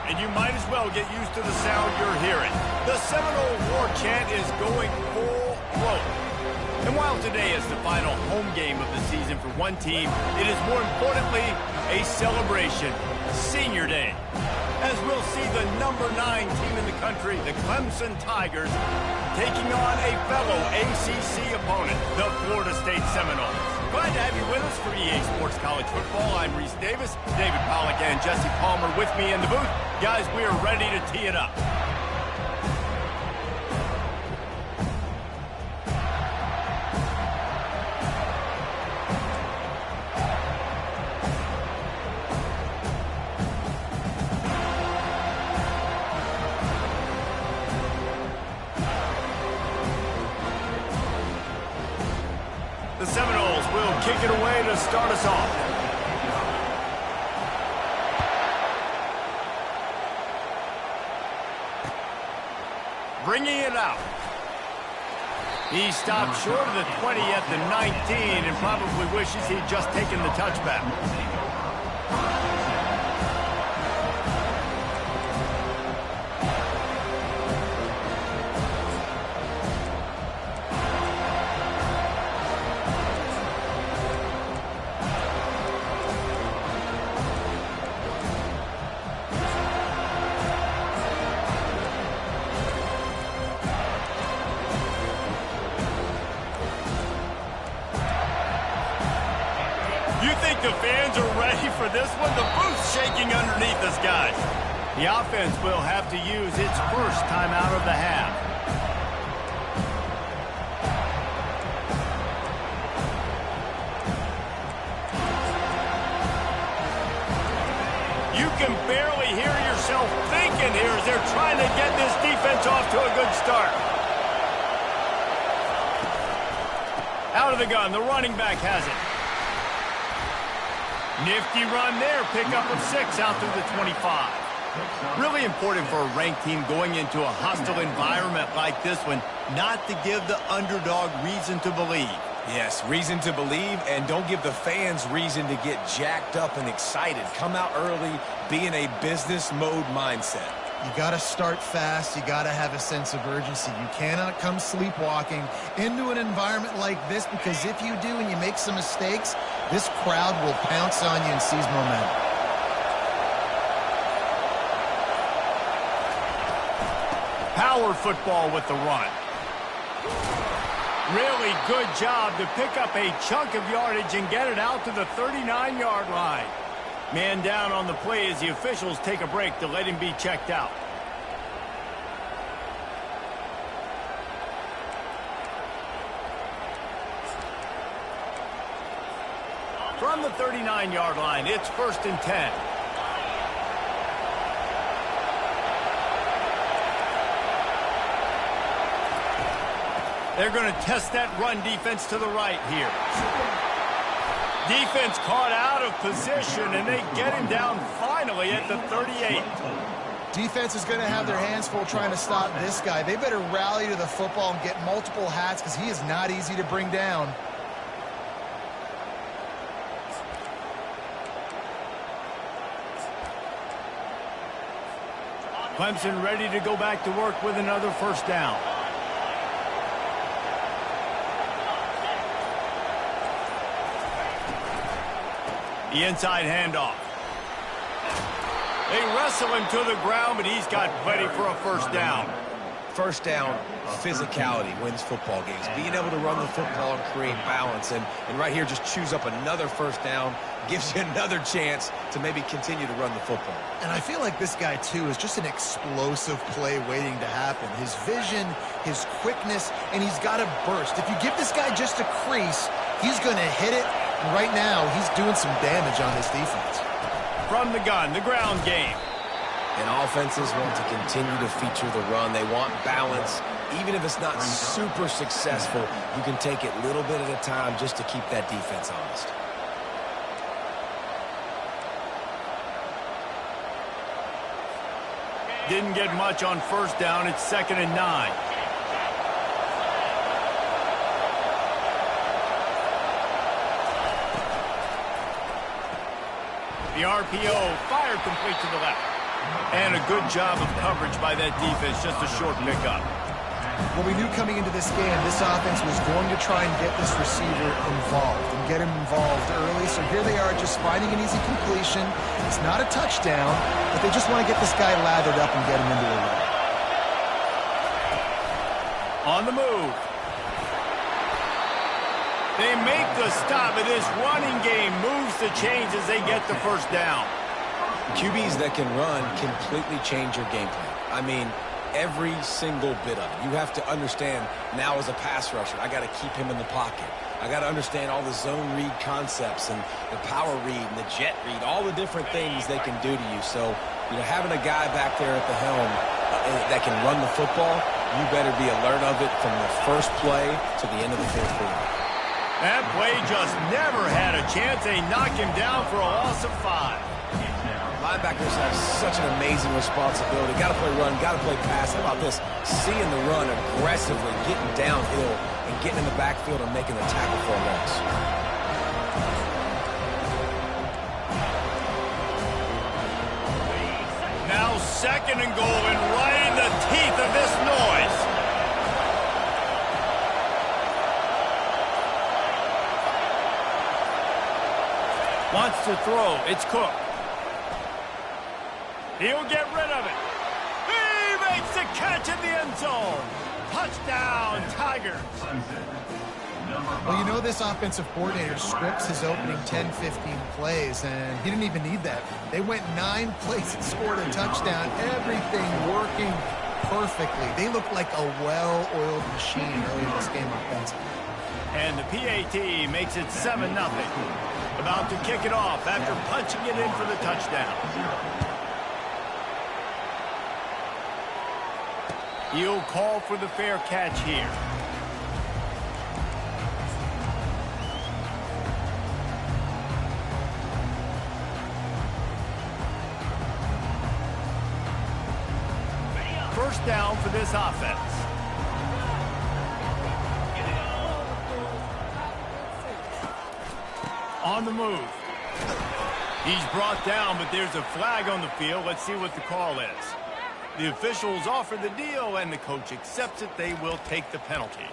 and you might as well get used to the sound you're hearing. The Seminole War Chant is going full throat. And while today is the final home game of the season for one team, it is more importantly a celebration, Senior Day. As we'll see the number 9 team in the country, the Clemson Tigers, taking on a fellow ACC opponent, the Florida State Seminoles. Glad to have you with us for EA Sports College Football. I'm Reese Davis, David Pollack and Jesse Palmer with me in the booth. Guys, we are ready to tee it up. The Seminoles will kick it away to start us off. Bringing it out. He stopped short of the 20 at the 19 and probably wishes he'd just taken the touchback. You think the fans are ready for this one? The booth's shaking underneath us, guys. The offense will have to use its first time out of the half. You can barely hear yourself thinking here as they're trying to get this defense off to a good start. Out of the gun, the running back has it. Nifty run there, pickup of 6 out to the 25. Really important for a ranked team going into a hostile environment like this one, not to give the underdog reason to believe. Yes, reason to believe, and don't give the fans reason to get jacked up and excited. Come out early, be in a business mode mindset. You got to start fast. You got to have a sense of urgency. You cannot come sleepwalking into an environment like this, because if you do and you make some mistakes, this crowd will pounce on you and seize momentum. Power football with the run. Really good job to pick up a chunk of yardage and get it out to the 39-yard line. Man down on the play as the officials take a break to let him be checked out. From the 39-yard line, it's 1st and 10. They're going to test that run defense to the right here. Defense caught out of position, and they get him down finally at the 38. Defense is going to have their hands full trying to stop this guy. They better rally to the football and get multiple hats, because he is not easy to bring down. Clemson ready to go back to work with another 1st down. The inside handoff. They wrestle him to the ground, but he's got plenty for a 1st down. 1st down, physicality wins football games. Being able to run the football and create balance. And right here, just choose up another 1st down, gives you another chance to maybe continue to run the football. And I feel like this guy, too, is just an explosive play waiting to happen. His vision, his quickness, and he's got a burst. If you give this guy just a crease, he's going to hit it. And right now, he's doing some damage on this defense. From the gun, the ground game. And offenses want to continue to feature the run. They want balance. Even if it's not super successful, you can take it little bit at a time just to keep that defense honest. Didn't get much on 1st down. It's 2nd and 9. The RPO fired complete to the left. And a good job of coverage by that defense, just a short pickup. Well, we knew coming into this game, this offense was going to try and get this receiver involved and get him involved early. So here they are just finding an easy completion. It's not a touchdown, but they just want to get this guy lathered up and get him into the run. On the move. They make the stop, and this running game moves the chains as they get the first down. QBs that can run completely change your game plan. I mean, every single bit of it. You have to understand now as a pass rusher, I got to keep him in the pocket. I got to understand all the zone read concepts and the power read and the jet read, all the different things they can do to you. So, having a guy back there at the helm that can run the football, you better be alert of it from the first play to the end of the fourth quarter. That play just never had a chance. They knock him down for a loss of 5. Linebackers have such an amazing responsibility. Got to play run, got to play pass. How about this? Seeing the run aggressively, getting downhill, and getting in the backfield and making the tackle for a loss. Now 2nd and goal, and right in the teeth of this noise. Wants to throw. It's Cook. He'll get rid of it. He makes the catch in the end zone. Touchdown, Tigers. Well, this offensive coordinator scripts his opening 10, 15 plays, and he didn't even need that. They went 9 plays and scored a touchdown. Everything working perfectly. They look like a well-oiled machine early in this game offensively. And the PAT makes it 7-0. About to kick it off after punching it in for the touchdown. He'll call for the fair catch here. First down for this offense. On the move. He's brought down, but there's a flag on the field. Let's see what the call is. The officials offer the deal, and the coach accepts it. They will take the penalty.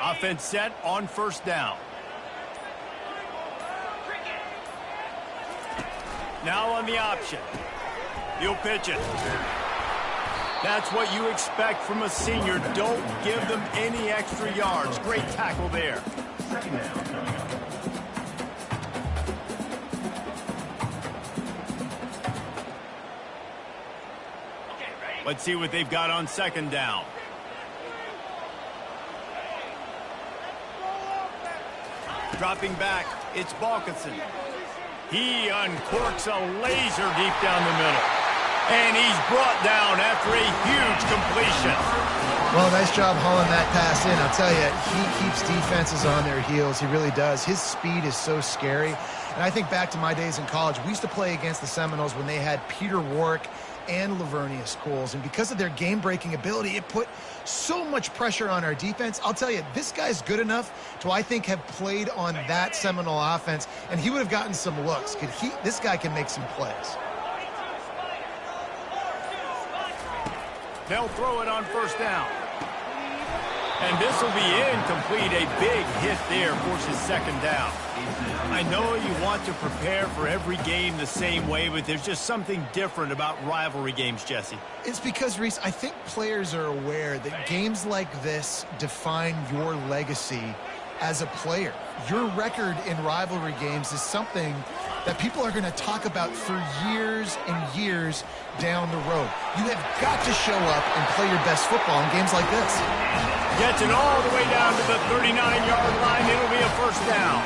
Offense set on first down. Now on the option. He'll pitch it. That's what you expect from a senior. Don't give them any extra yards. Great tackle there. Let's see what they've got on 2nd down. Dropping back, it's Balkinson. He uncorks a laser deep down the middle. And he's brought down after a huge completion. Well, nice job hauling that pass in. I'll tell you, he keeps defenses on their heels. He really does. His speed is so scary. And I think back to my days in college. We used to play against the Seminoles when they had Peter Warwick and Lavernius Coles. And because of their game-breaking ability, it put so much pressure on our defense. I'll tell you, this guy's good enough to, I think, have played on that Seminole offense, and he would have gotten some looks. This guy can make some plays. They'll throw it on first down. And this will be incomplete. A big hit there forces 2nd down. I know you want to prepare for every game the same way, but there's just something different about rivalry games, Jesse. It's because, Reese, I think players are aware that games like this define your legacy as a player. Your record in rivalry games is something that people are going to talk about for years and years down the road. You have got to show up and play your best football in games like this. Gets it all the way down to the 39-yard line. It'll be a first down.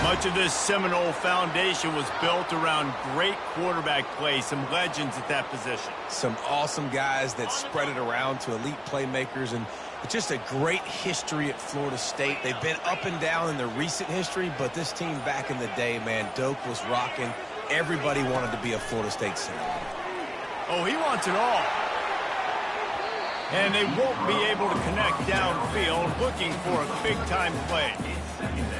Much of this Seminole foundation was built around great quarterback play, some legends at that position. Some awesome guys that spread it around to elite playmakers, and Just a great history at Florida State. They've been up and down in their recent history, but this team back in the day, man, Doak was rocking. Everybody wanted to be a Florida State center. Oh, he wants it all. And they won't be able to connect downfield, looking for a big-time play.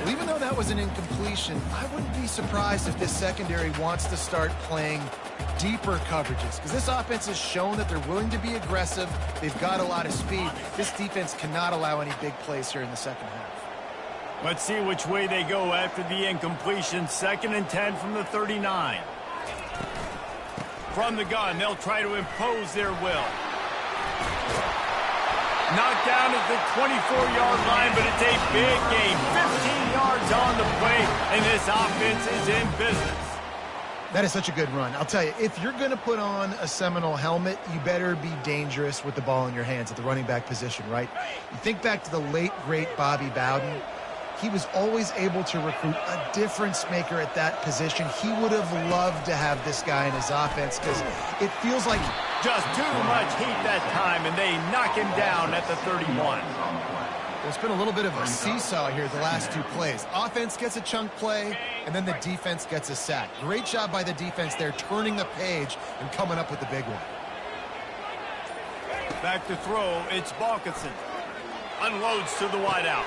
Well, even though that was an incompletion, I wouldn't be surprised if this secondary wants to start playing deeper coverages, because this offense has shown that they're willing to be aggressive. They've got a lot of speed. This defense cannot allow any big plays here in the second half. Let's see which way they go after the incompletion. 2nd and 10 from the 39. From the gun, they'll try to impose their will. Knocked down at the 24-yard line, but it's a big gain. 15 yards on the play, and this offense is in business. That is such a good run. I'll tell you, if you're going to put on a Seminole helmet, you better be dangerous with the ball in your hands at the running back position, right? You think back to the late, great Bobby Bowden. He was always able to recruit a difference maker at that position. He would have loved to have this guy in his offense because it feels like just too much heat that time, and they knock him down at the 31. Well, it's been a little bit of a seesaw here the last 2 plays. Offense gets a chunk play, and then the defense gets a sack. Great job by the defense there, turning the page and coming up with the big one. Back to throw, it's Balkinson. Unloads to the wideout.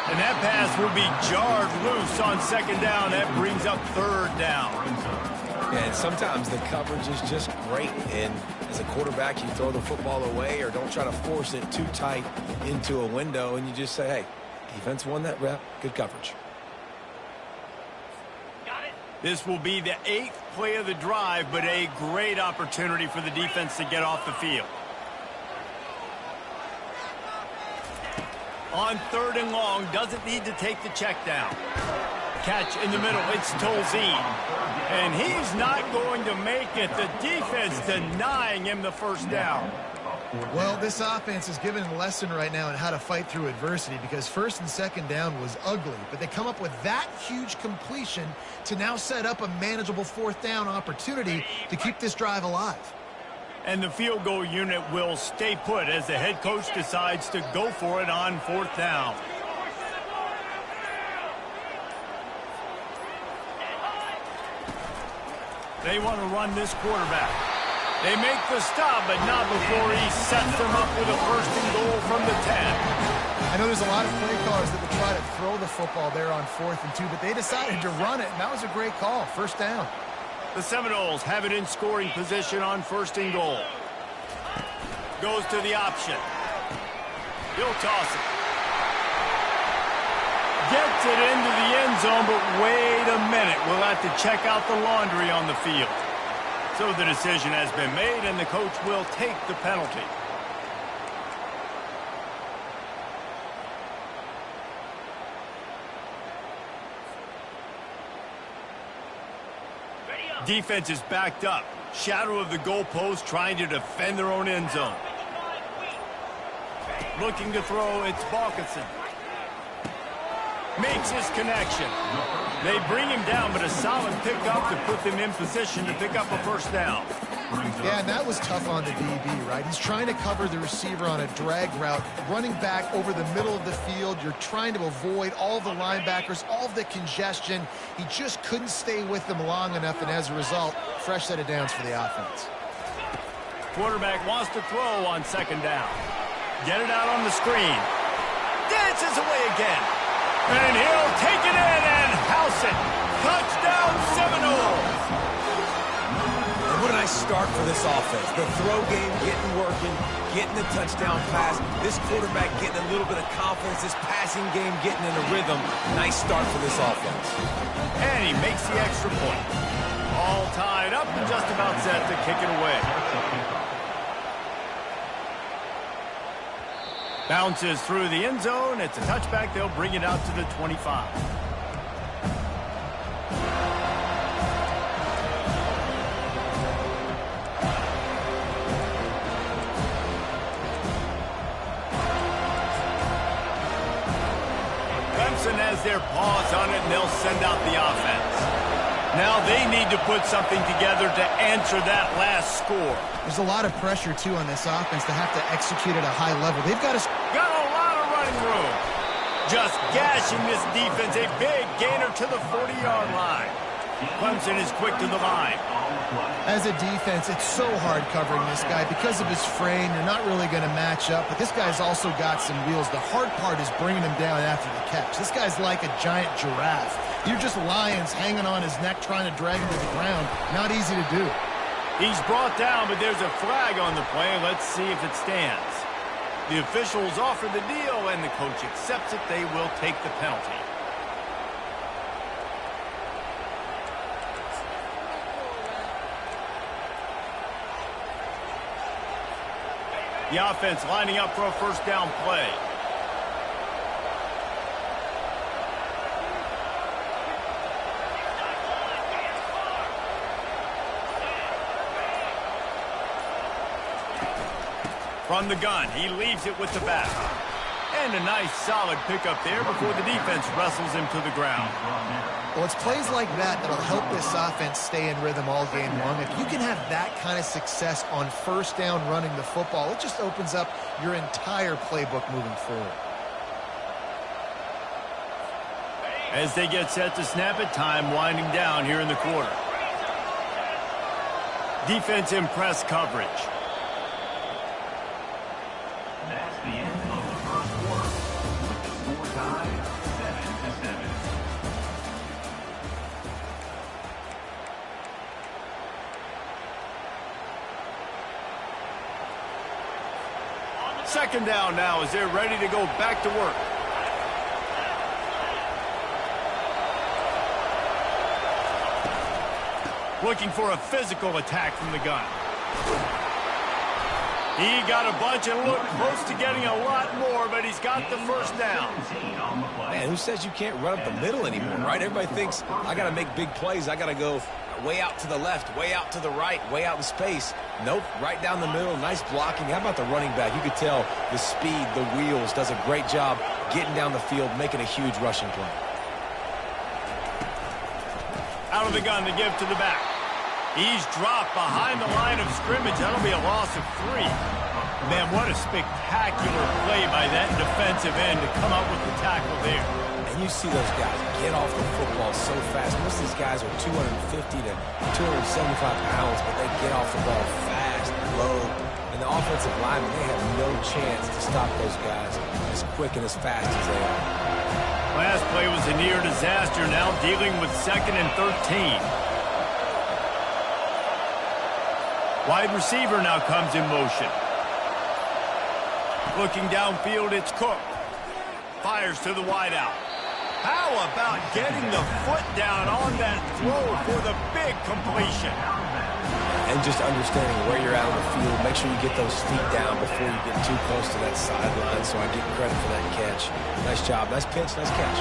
And that pass will be jarred loose on 2nd down. That brings up 3rd down. Yeah, and sometimes the coverage is just great. And as a quarterback, you throw the football away or don't try to force it too tight into a window, and you just say, hey, defense won that rep. Good coverage. This will be the 8th play of the drive, but a great opportunity for the defense to get off the field. On 3rd and long, doesn't need to take the check down. Catch in the middle, it's Tolzien. And he's not going to make it. The defense denying him the 1st down. Well, this offense is given a lesson right now on how to fight through adversity, because 1st and 2nd down was ugly, but they come up with that huge completion to now set up a manageable 4th down opportunity to keep this drive alive. And the field goal unit will stay put as the head coach decides to go for it on 4th down. They want to run this quarterback. They make the stop, but not before he sets them up with a 1st and goal from the 10. I know there's a lot of play callers that would try to throw the football there on 4th and 2, but they decided to run it, and that was a great call. 1st down. The Seminoles have it in scoring position on 1st and goal. Goes to the option. He'll toss it. Gets it into the end zone, but wait a minute. We'll have to check out the laundry on the field. So the decision has been made, and the coach will take the penalty. Defense is backed up. Shadow of the goalpost, trying to defend their own end zone. Looking to throw, it's Balkinson. Makes his connection. They bring him down, but a solid pickup to put them in position to pick up a 1st down. Yeah, and that was tough on the DB, right? He's trying to cover the receiver on a drag route, running back over the middle of the field. You're trying to avoid all the linebackers, all of the congestion. He just couldn't stay with them long enough, and as a result, fresh set of downs for the offense. Quarterback wants to throw on 2nd down. Get it out on the screen. Dances away again. And he'll take it in and house it. Touchdown, Seminoles. And what a nice start for this offense. The throw game getting working, getting the touchdown pass. This quarterback getting a little bit of confidence. This passing game getting in a rhythm. Nice start for this offense. And he makes the extra point. All tied up and just about set to kick it away. Bounces through the end zone. It's a touchback. They'll bring it out to the 25. Clemson has their paws on it, and they'll send out the offense. Now they need to put something together to answer that last score. There's a lot of pressure, too, on this offense to have to execute at a high level. They've got to... Got a lot of running room. Just gashing this defense. A big gainer to the 40-yard line. Clemson is quick to the line. As a defense, it's so hard covering this guy. Because of his frame, you're not really going to match up. But this guy's also got some wheels. The hard part is bringing him down after the catch. This guy's like a giant giraffe. You're just lions hanging on his neck trying to drag him to the ground. Not easy to do. He's brought down, but there's a flag on the play. Let's see if it stands. The officials offer the deal, and the coach accepts it. They will take the penalty. The offense lining up for a first down play. From the gun, he leaves it with the back. And a nice solid pickup there before the defense wrestles him to the ground. Well, it's plays like that that'll help this offense stay in rhythm all game long. If you can have that kind of success on first down running the football, it just opens up your entire playbook moving forward. As they get set to snap it, time winding down here in the quarter. Defense in press coverage. That's the end of the first quarter. With the score tied 7-7. Second down now as they're ready to go back to work. Looking for a physical attack from the gun. He got a bunch and looked close to getting a lot more, but he's got the first down. Man, who says you can't run up the middle anymore, right? Everybody thinks, I got to make big plays. I got to go way out to the left, way out to the right, way out in space. Nope, right down the middle, nice blocking. How about the running back? You could tell the speed, the wheels, does a great job getting down the field, making a huge rushing play. Out of the gun to give to the back. He's dropped behind the line of scrimmage. That'll be a loss of 3. Man, what a spectacular play by that defensive end to come up with the tackle there. And you see those guys get off the football so fast. Most of these guys are 250 to 275 pounds, but they get off the ball fast, low. And the offensive linemen, they have no chance to stop those guys as quick and as fast as they are. Last play was a near disaster. Now dealing with 2nd and 13. Wide receiver now comes in motion. Looking downfield, it's Cook. Fires to the wideout. How about getting the foot down on that throw for the big completion? And just understanding where you're at on the field. Make sure you get those feet down before you get too close to that sideline, so I give credit for that catch. Nice job. Nice pitch. Nice catch.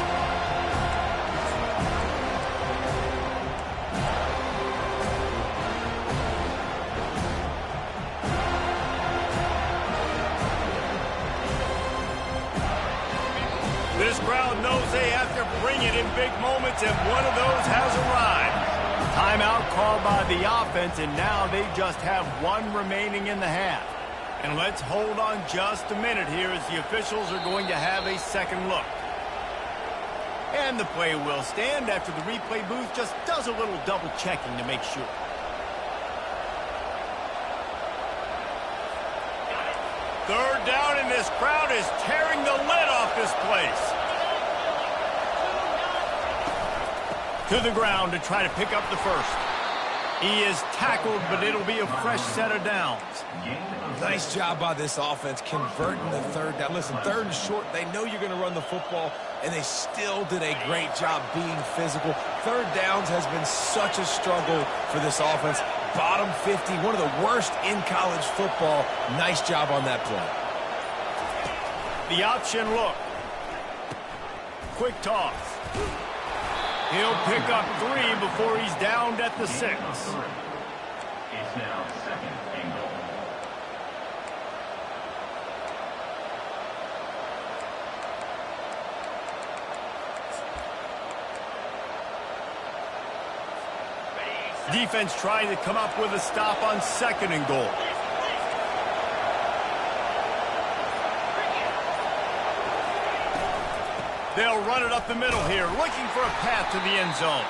This crowd knows they have to bring it in big moments, and one of those has arrived. Timeout called by the offense, and now they just have 1 remaining in the half. And let's hold on just a minute here as the officials are going to have a second look. And the play will stand after the replay booth just does a little double checking to make sure. Third down, and this crowd is tearing the lid off this place. To the ground to try to pick up the first. He is tackled, but it'll be a fresh set of downs. Nice job by this offense converting the third down. Listen, 3rd and short, they know you're going to run the football, and they still did a great job being physical. 3rd downs has been such a struggle for this offense. Bottom 50, one of the worst in college football. Nice job on that play. The option look. Quick toss. He'll pick up 3 before he's downed at the 6. It's now 2nd and goal. Defense trying to come up with a stop on 2nd and goal. They'll run it up the middle here, looking for a path to the end zone.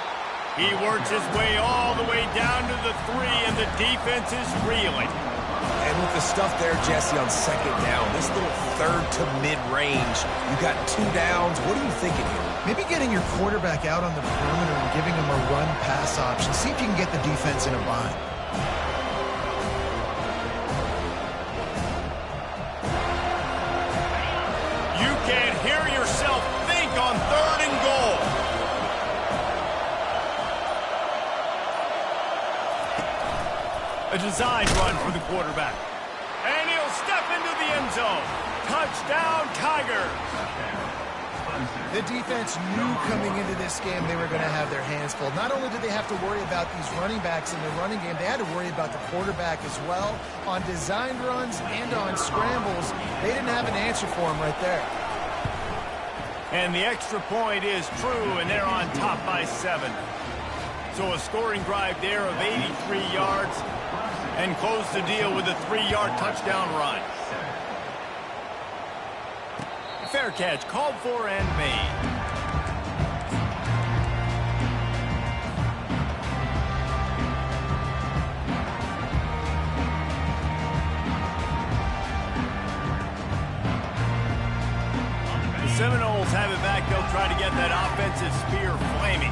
He works his way all the way down to the 3, and the defense is reeling. And with the stuff there, Jesse, on 2nd down, this little 3rd to mid-range, you got 2 downs. What are you thinking here? Maybe getting your quarterback out on the perimeter and giving him a run-pass option. See if you can get the defense in a bind. You can't hear yourself think on 3rd and goal. A design run for the quarterback. And he'll step into the end zone. Touchdown, Tigers. The defense knew coming into this game they were going to have their hands full. Not only did they have to worry about these running backs in the running game, they had to worry about the quarterback as well. On designed runs and on scrambles, they didn't have an answer for him right there. And the extra point is true, and they're on top by 7. So a scoring drive there of 83 yards, and close the deal with a 3-yard touchdown run. Fair catch called for and made. The Seminoles have it back. They'll try to get that offensive spear flaming.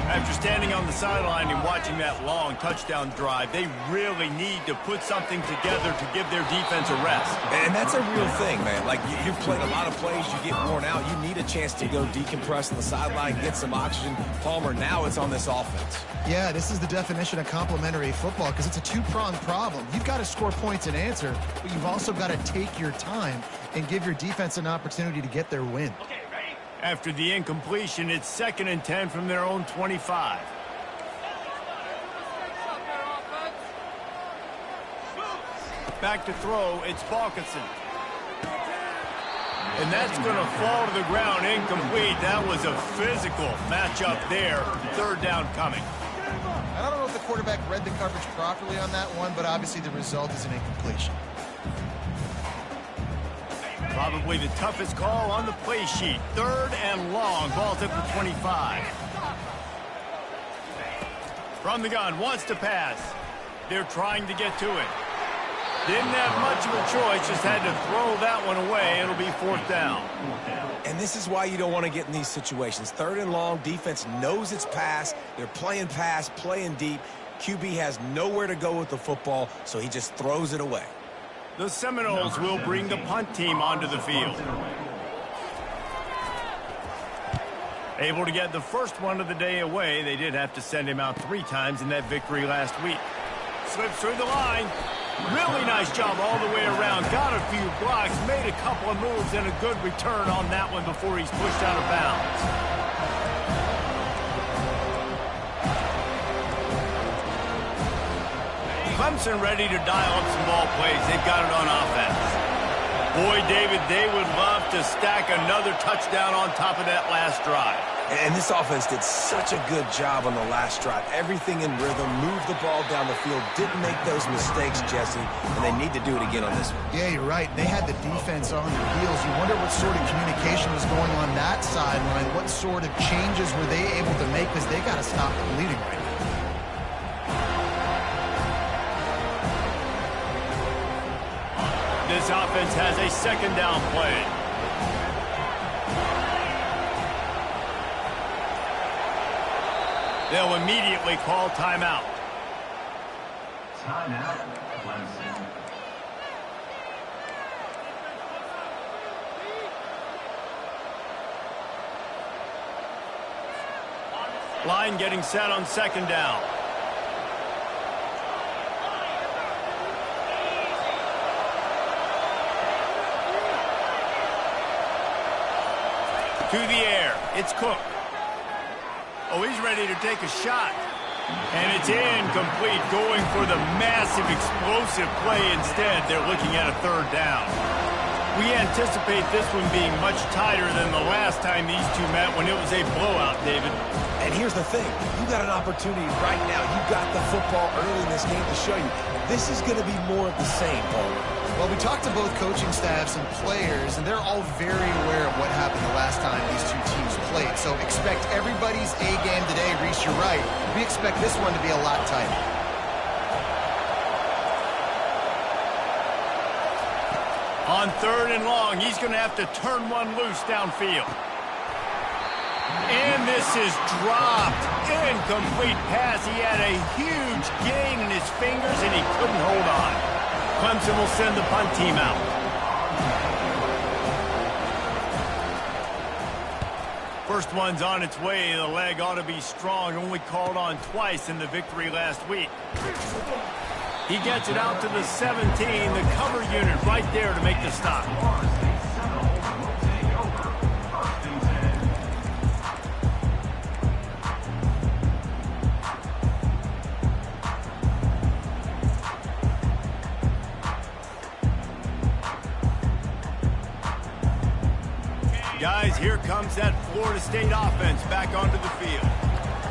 After standing on the sideline and watching that long touchdown drive, they really need to put something together to give their defense a rest. And that's a real thing, man. Like, you've played a lot of plays, you get worn out, you need a chance to go decompress on the sideline, get some oxygen. Palmer, now it's on this offense. Yeah, this is the definition of complementary football because it's a two-pronged problem. You've got to score points and answer, but you've also got to take your time and give your defense an opportunity to get their win. After the incompletion, it's 2nd and 10 from their own 25. Back to throw, it's Balkinson. And that's going to fall to the ground incomplete. That was a physical matchup there. 3rd down coming. I don't know if the quarterback read the coverage properly on that one, but obviously the result is an incompletion. Probably the toughest call on the play sheet. 3rd and long. Ball's at the 25. From the gun, wants to pass. They're trying to get to it. Didn't have much of a choice, just had to throw that one away. It'll be 4th down. And this is why you don't want to get in these situations. 3rd and long, defense knows it's pass. They're playing pass, playing deep. QB has nowhere to go with the football, so he just throws it away. The Seminoles will bring the punt team onto the field. Able to get the first one of the day away. They did have to send him out 3 times in that victory last week. Slips through the line. Really nice job all the way around. Got a few blocks, made a couple of moves, and a good return on that one before he's pushed out of bounds. Clemson ready to dial up some ball plays. They've got it on offense. Boy, David, they would love to stack another touchdown on top of that last drive. And this offense did such a good job on the last drive. Everything in rhythm, moved the ball down the field, didn't make those mistakes, Jesse, and they need to do it again on this one. Yeah, you're right. They had the defense on their heels. You wonder what sort of communication was going on that sideline. What sort of changes were they able to make because they got to stop the bleeding right now. This offense has a 2nd down play. They'll immediately call timeout. Timeout, Clemson. Line getting set on 2nd down. To the air. It's Cook. Oh, he's ready to take a shot. And it's incomplete, going for the massive explosive play instead. They're looking at a 3rd down. We anticipate this one being much tighter than the last time these two met when it was a blowout, David. And here's the thing. You got an opportunity right now. You got the football early in this game to show you. This is going to be more of the same, Paul. Well, we talked to both coaching staffs and players, and they're all very aware of what happened the last time these two teams played. So expect everybody's A game today. Reese, you're right. We expect this one to be a lot tighter. On 3rd and long, he's going to have to turn one loose downfield. And this is dropped. Incomplete pass. He had a huge gain in his fingers, and he couldn't hold on. Clemson will send the punt team out. First one's on its way. The leg ought to be strong. Only called on twice in the victory last week. He gets it out to the 17. The cover unit right there to make the stop. Guys, here comes that Florida State offense back onto the field.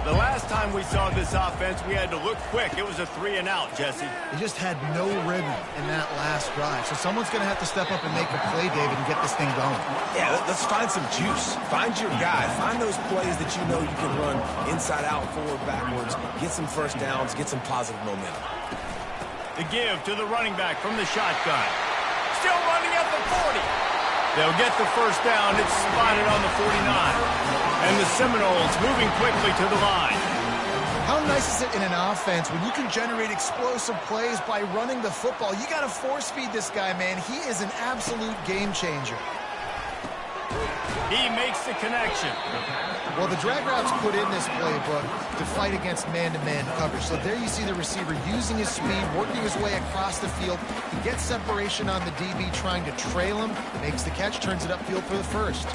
The last time we saw this offense, we had to look quick. It was a 3-and-out, Jesse. They just had no rhythm in that last drive. So someone's going to have to step up and make a play, David, and get this thing going. Yeah, let's find some juice. Find your guy. Find those plays that you know you can run inside out, forward, backwards. Get some first downs. Get some positive momentum. The give to the running back from the shotgun. Still running at the 40. They'll get the first down. It's spotted on the 49. And the Seminoles moving quickly to the line. How nice is it in an offense when you can generate explosive plays by running the football? You got to force feed this guy, man. He is an absolute game changer. He makes the connection. Well, the drag routes put in this playbook to fight against man-to-man coverage. So there you see the receiver using his speed, working his way across the field. He gets separation on the DB, trying to trail him, makes the catch, turns it upfield for the first.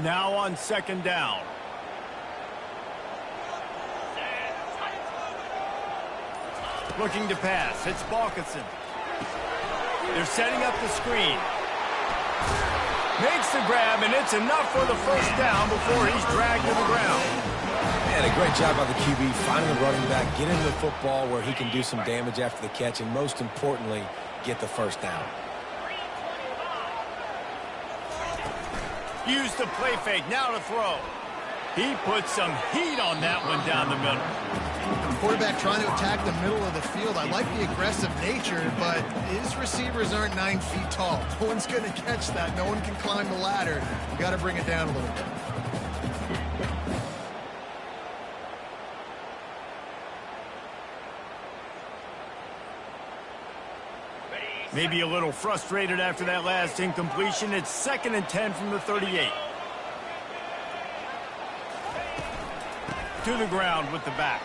Now on 2nd down. Looking to pass. It's Balkinson. They're setting up the screen. Makes the grab, and it's enough for the first down before he's dragged to the ground. Man, a great job by the QB, finding the running back, get into the football where he can do some damage after the catch, and most importantly, get the first down. Use the play fake, now to throw. He put some heat on that one down the middle. Quarterback trying to attack the middle of the field. I like the aggressive nature, but his receivers aren't 9 feet tall. No one's going to catch that. No one can climb the ladder. You got to bring it down a little bit. Maybe a little frustrated after that last incompletion. It's 2nd and 10 from the 38. To the ground with the back.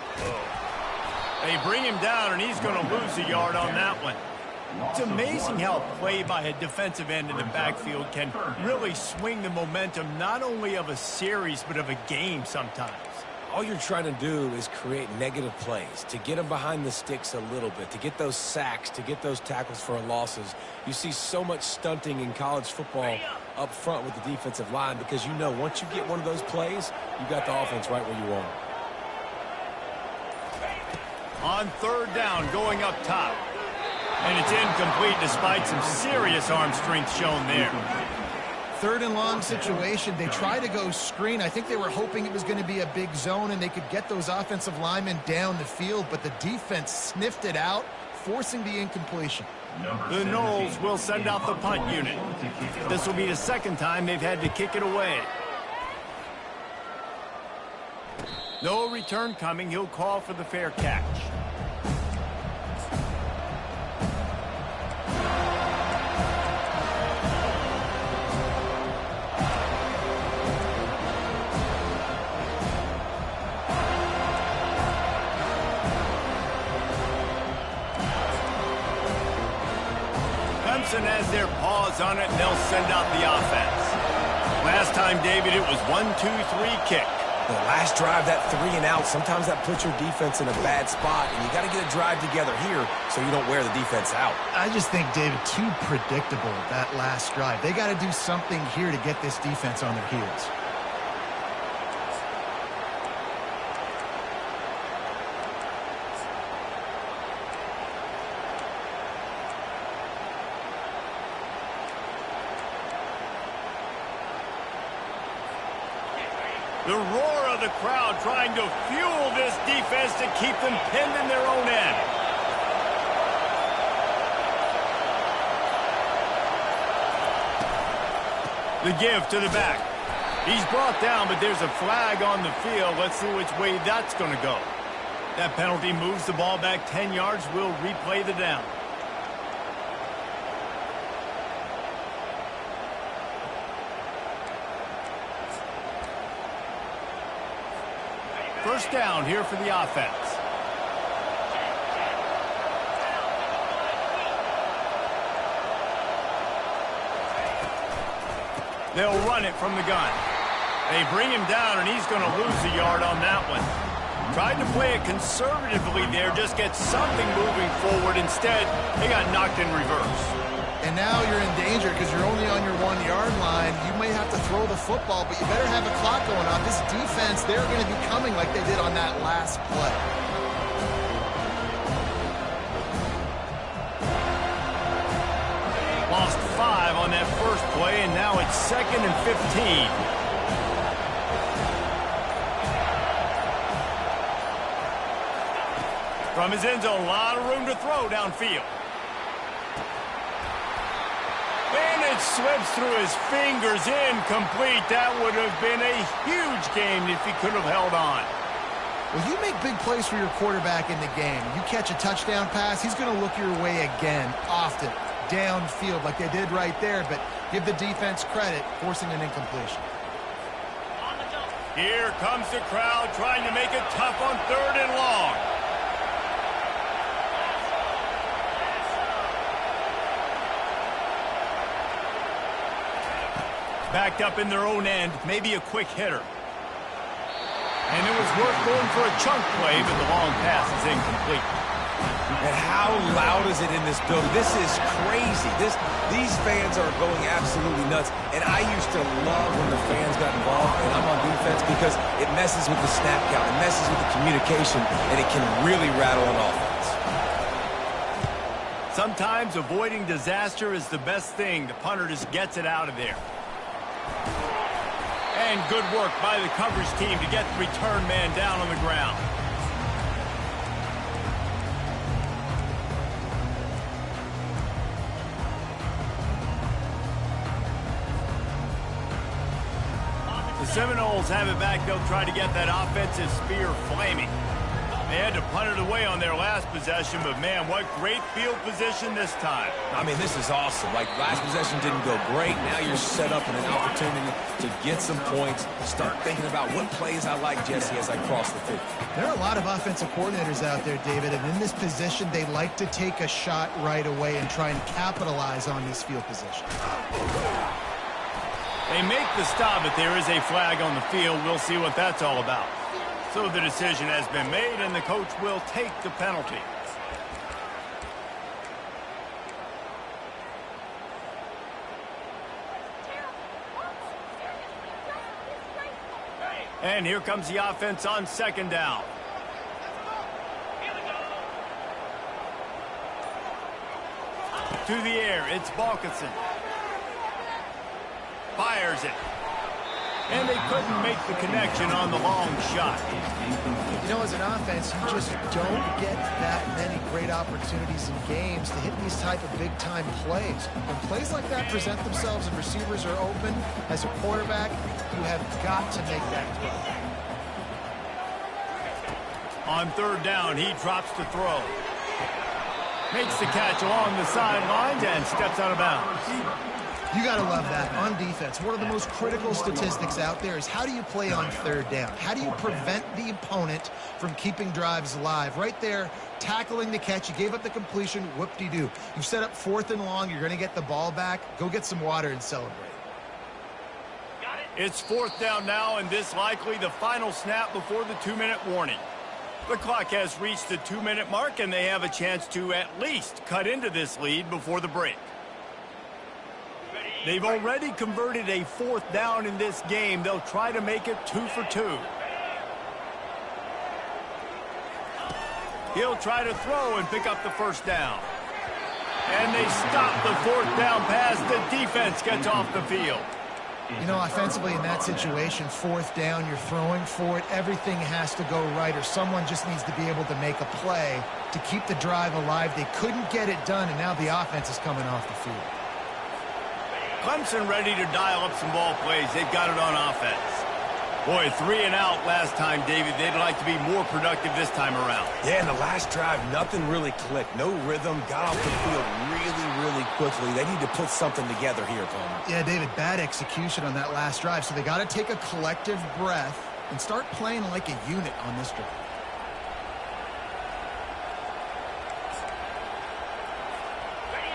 They bring him down, and he's going to lose a yard on that one. It's amazing how play by a defensive end in the backfield can really swing the momentum not only of a series but of a game sometimes. All you're trying to do is create negative plays, to get them behind the sticks a little bit, to get those sacks, to get those tackles for losses. You see so much stunting in college football up front with the defensive line because you know once you get one of those plays, you got the offense right where you want it. On 3rd down, going up top. And it's incomplete despite some serious arm strength shown there. 3rd and long situation. They try to go screen. I think they were hoping it was going to be a big zone and they could get those offensive linemen down the field, but the defense sniffed it out, forcing the incompletion. The Noles will send out the punt unit. This will be the 2nd time they've had to kick it away. No return coming. He'll call for the fair catch. Clemson has their paws on it, and they'll send out the offense. Last time, David, it was 1-2-3 kick. The last drive, that 3 and out, sometimes that puts your defense in a bad spot, and you got to get a drive together here so you don't wear the defense out. I just think, David, too predictable, that last drive. They got to do something here to get this defense on their heels. The roar of the crowd trying to fuel this defense to keep them pinned in their own end. The give to the back. He's brought down, but there's a flag on the field. Let's see which way that's going to go. That penalty moves the ball back 10 yards. We'll replay the down. First down here for the offense. They'll run it from the gun. They bring him down, and he's going to lose a yard on that one. Tried to play it conservatively there, just get something moving forward. Instead, they got knocked in reverse. And now you're in danger because you're only on your 1-yard line. You may have to throw the football, but you better have a clock going on. This defense, they're going to be coming like they did on that last play. Lost 5 on that first play, and now it's 2nd and 15. From his end zone, a lot of room to throw downfield. And it slips through his fingers, incomplete. That would have been a huge game if he could have held on. Well, you make big plays for your quarterback in the game. You catch a touchdown pass, he's going to look your way again, often, downfield like they did right there, but give the defense credit, forcing an incompletion. Here comes the crowd trying to make it tough on 3rd and long. Backed up in their own end, maybe a quick hitter. And it was worth going for a chunk play, but the long pass is incomplete. And how loud is it in this building? This is crazy. These fans are going absolutely nuts. And I used to love when the fans got involved, and I'm on defense, because it messes with the snap count, it messes with the communication, and it can really rattle an offense. Sometimes avoiding disaster is the best thing. The punter just gets it out of there. And good work by the coverage team to get the return man down on the ground. The Seminoles have it back. They'll try to get that offensive spear flaming. They had to punt it away on their last possession, but man, what great field position this time. I mean, this is awesome. Like, last possession didn't go great. Now you're set up in an opportunity to get some points. Start thinking about what plays I like, Jesse, as I cross the 50. There are a lot of offensive coordinators out there, David, and in this position, they like to take a shot right away and try and capitalize on this field position. They make the stop, but there is a flag on the field. We'll see what that's all about. So the decision has been made, and the coach will take the penalty. And here comes the offense on 2nd down. To the air, it's Balkinson. Fires it. And they couldn't make the connection on the long shot. You know, as an offense, you just don't get that many great opportunities in games to hit these type of big-time plays. When plays like that present themselves and receivers are open, as a quarterback, you have got to make that throw. On 3rd down, he drops to throw. Makes the catch along the sidelines and steps out of bounds. You got to love that on defense. One of the most critical statistics out there is how do you play on 3rd down? How do you prevent the opponent from keeping drives alive? Right there, tackling the catch. You gave up the completion. Whoop-de-doo. You've set up 4th and long. You're going to get the ball back. Go get some water and celebrate. Got it. It's 4th down now, and this likely the final snap before the 2-minute warning. The clock has reached the 2-minute mark, and they have a chance to at least cut into this lead before the break. They've already converted a 4th down in this game. They'll try to make it 2 for 2. He'll try to throw and pick up the 1st down. And they stop the 4th down pass. The defense gets off the field. You know, offensively in that situation, 4th down, you're throwing for it. Everything has to go right, or someone just needs to be able to make a play to keep the drive alive. They couldn't get it done, and now the offense is coming off the field. Clemson ready to dial up some ball plays. They've got it on offense. Boy, 3 and out last time, David. They'd like to be more productive this time around. Yeah, in the last drive, nothing really clicked. No rhythm. Got off the field really quickly. They need to put something together here, Palmer. Yeah, David, bad execution on that last drive. So they got to take a collective breath and start playing like a unit on this drive.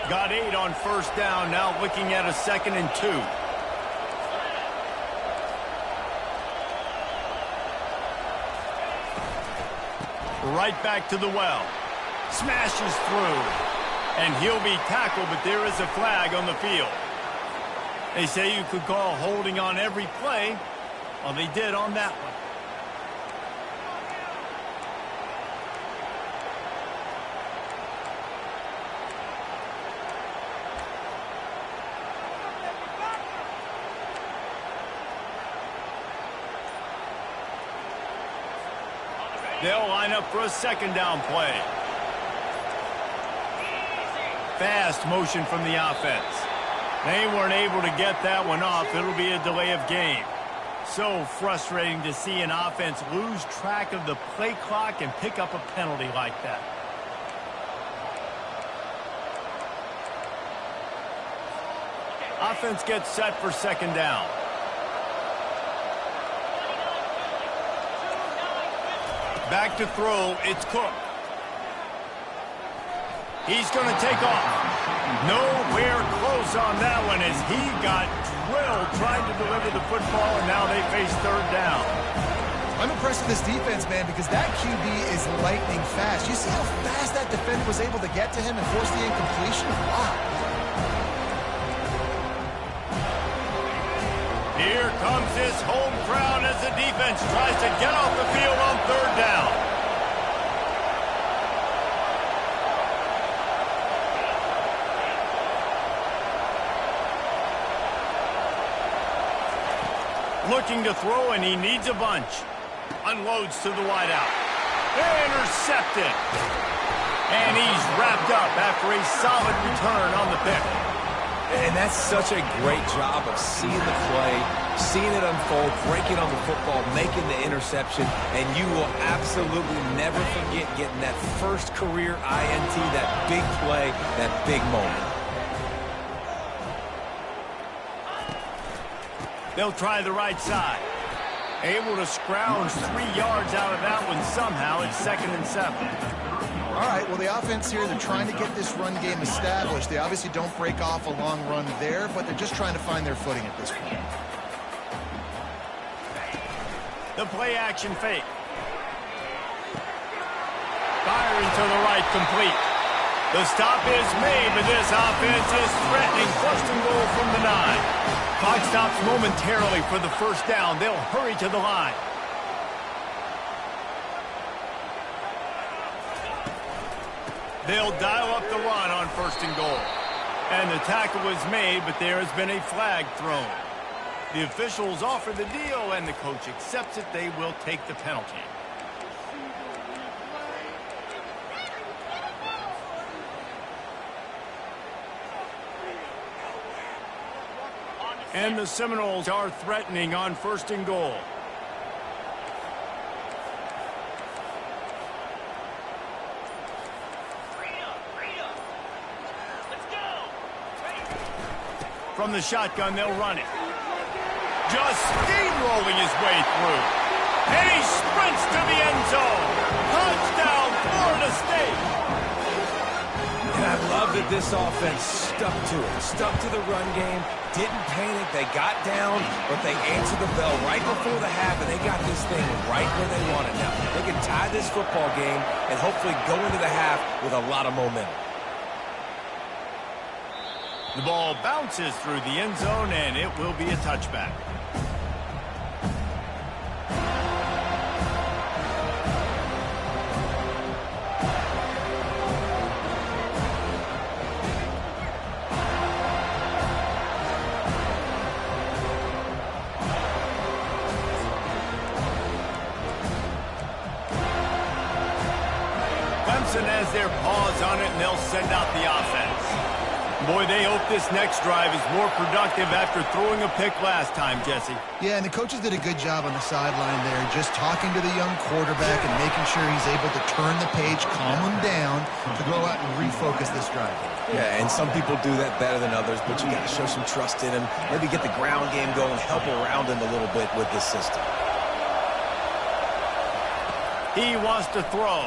Got 8 on 1st down. Now looking at a 2nd and 2. Right back to the well. Smashes through. And he'll be tackled, but there is a flag on the field. They say you could call holding on every play. Well, they did on that one. They'll line up for a 2nd down play. Fast motion from the offense. They weren't able to get that one off. It'll be a delay of game. So frustrating to see an offense lose track of the play clock and pick up a penalty like that. Offense gets set for 2nd down. Back to throw, it's Cook. He's going to take off. Nowhere close on that one as he got drilled trying to deliver the football, and now they face 3rd down. I'm impressed with this defense, man, because that QB is lightning fast. You see how fast that defender was able to get to him and force the incompletion? Wow. Here comes his home crowd as the defense tries to get off the field on 3rd down. Looking to throw, and he needs a bunch. Unloads to the wideout. Intercepted. And he's wrapped up after a solid return on the pick. And that's such a great job of seeing the play, seeing it unfold, breaking on the football, making the interception, and you will absolutely never forget getting that first career INT, that big play, that big moment. They'll try the right side. Able to scrounge 3 yards out of that one somehow. It's 2nd and 7. All right, well, the offense here, they're trying to get this run game established. They obviously don't break off a long run there, but they're just trying to find their footing at this point. The play action fake. Firing to the right, complete. The stop is made, but this offense is threatening 1st and goal from the 9. Clock stops momentarily for the 1st down. They'll hurry to the line. They'll dial up the run on 1st and goal. And the tackle was made, but there has been a flag thrown. The officials offer the deal, and the coach accepts it. They will take the penalty. And the Seminoles are threatening on 1st and goal. From the shotgun, they'll run it. Just steamrolling his way through. And he sprints to the end zone. Touchdown, Florida State. And I love that this offense stuck to it, stuck to the run game, didn't panic. They got down, but they answered the bell right before the half, and they got this thing right where they want it now. They can tie this football game and hopefully go into the half with a lot of momentum. The ball bounces through the end zone, and it will be a touchback. Clemson has their paws on it, and they'll send out the offense. Boy, they hope this next drive is more productive after throwing a pick last time, Jesse. Yeah, and the coaches did a good job on the sideline there, just talking to the young quarterback and making sure he's able to turn the page, calm him down, to go out and refocus this drive. Yeah, and some people do that better than others, but you got to show some trust in him, maybe get the ground game going, help around him a little bit with this system. He wants to throw.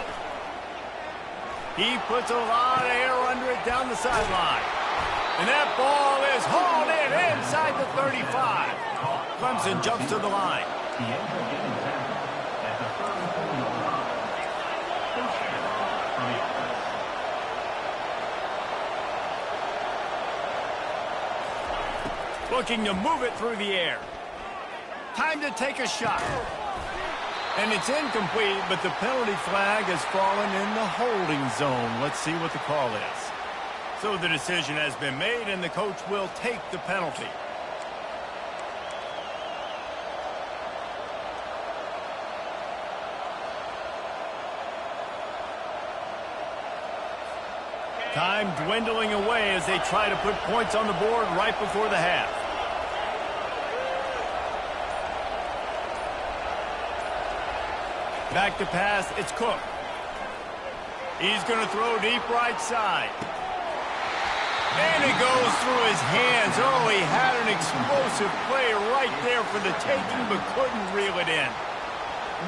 He puts a lot of air under it down the sideline. And that ball is hauled in inside the 35. Clemson jumps to the line. He ends up getting tackled at the 34-yard line. First down on the offense. Looking to move it through the air. Time to take a shot. And it's incomplete, but the penalty flag has fallen in the holding zone. Let's see what the call is. So the decision has been made, and the coach will take the penalty. Time dwindling away as they try to put points on the board right before the half. Back to pass, it's Cook. He's going to throw deep right side. And it goes through his hands. Oh, he had an explosive play right there for the taking, but couldn't reel it in.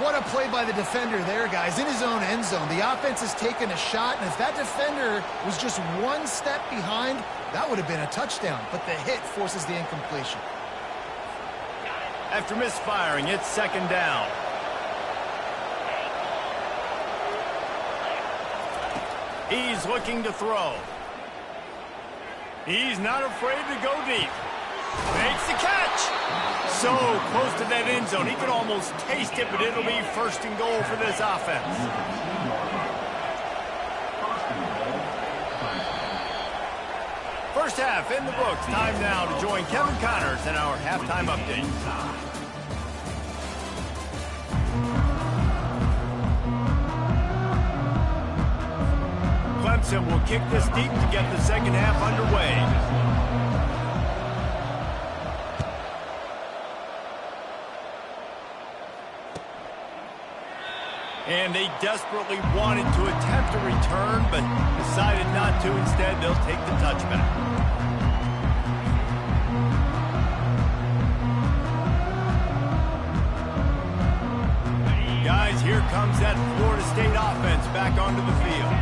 What a play by the defender there, guys. In his own end zone, the offense has taken a shot, and if that defender was just one step behind, that would have been a touchdown. But the hit forces the incompletion. After misfiring, it's second down. He's looking to throw. He's not afraid to go deep. Makes the catch. So close to that end zone. He could almost taste it, but it'll be first and goal for this offense. First half in the books. Time now to join Kevin Connors in our halftime update. Clemson will kick this deep to get the second half underway. And they desperately wanted to attempt a return, but decided not to. Instead, they'll take the touchback. Guys, here comes that Florida State offense back onto the field.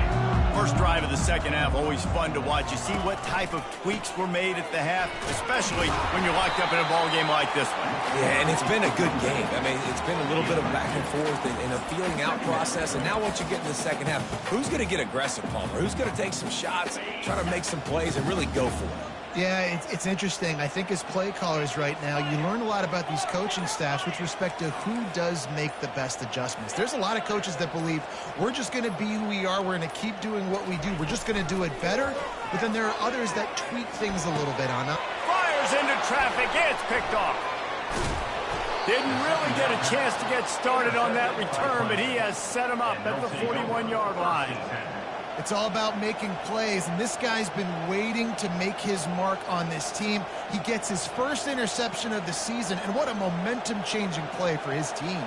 First drive of the second half, always fun to watch. You see what type of tweaks were made at the half, especially when you're locked up in a ball game like this one. Yeah, and it's been a good game. I mean, it's been a little bit of back and forth and a feeling out process. And now once you get in the second half, who's going to get aggressive, Palmer? Who's going to take some shots, try to make some plays, and really go for it? Yeah, it's interesting. I think as play callers right now, you learn a lot about these coaching staffs with respect to who does make the best adjustments. There's a lot of coaches that believe we're just going to be who we are. We're going to keep doing what we do. We're just going to do it better. But then there are others that tweak things a little bit on it. Fires into traffic. It's picked off. Didn't really get a chance to get started on that return, but he has set him up at the 41-yard line. It's all about making plays, and this guy's been waiting to make his mark on this team. He gets his first interception of the season, and what a momentum-changing play for his team.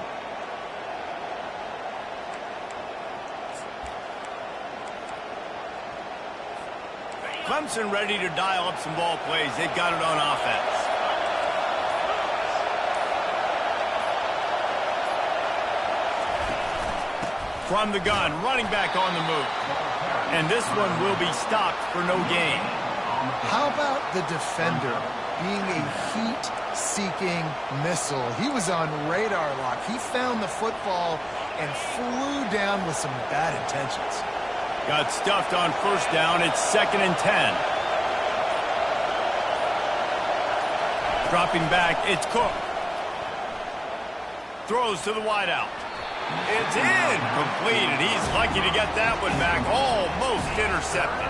Clemson ready to dial up some ball plays. They've got it on offense. From the gun, running back on the move. And this one will be stopped for no gain. How about the defender being a heat-seeking missile? He was on radar lock. He found the football and flew down with some bad intentions. Got stuffed on first down. It's 2nd and 10. Dropping back, it's Cook. Throws to the wideout. It's incomplete, and he's lucky to get that one back. Almost intercepted.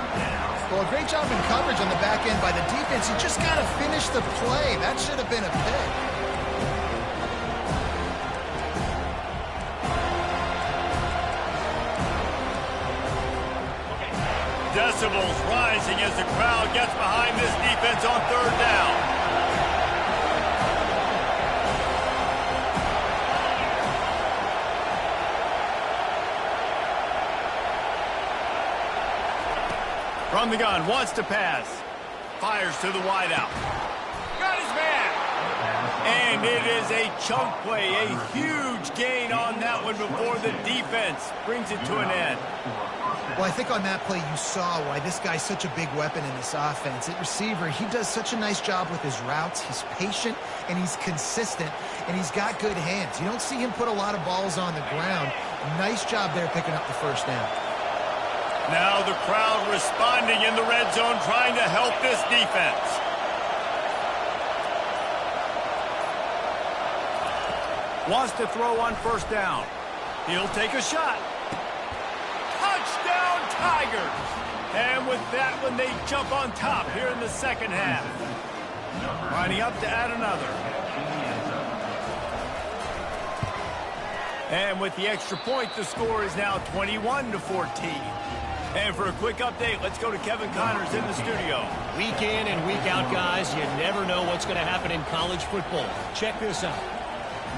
Well, a great job in coverage on the back end by the defense. You just got to finish the play. That should have been a pick. Decibels rising as the crowd gets behind this defense on 3rd down. From the gun, wants to pass. Fires to the wideout. Got his man. And it is a chunk play, a huge gain on that one before the defense brings it to an end. Well, I think on that play you saw why this guy's such a big weapon in this offense. At receiver, he does such a nice job with his routes. He's patient, and he's consistent, and he's got good hands. You don't see him put a lot of balls on the ground. Nice job there picking up the first down. Now the crowd responding in the red zone, trying to help this defense. Wants to throw on first down. He'll take a shot. Touchdown, Tigers! And with that one, they jump on top here in the second half. Lining up to add another. And with the extra point, the score is now 21-14. And for a quick update, let's go to Kevin Connors in the studio. Week in and week out, guys, you never know what's going to happen in college football. Check this out.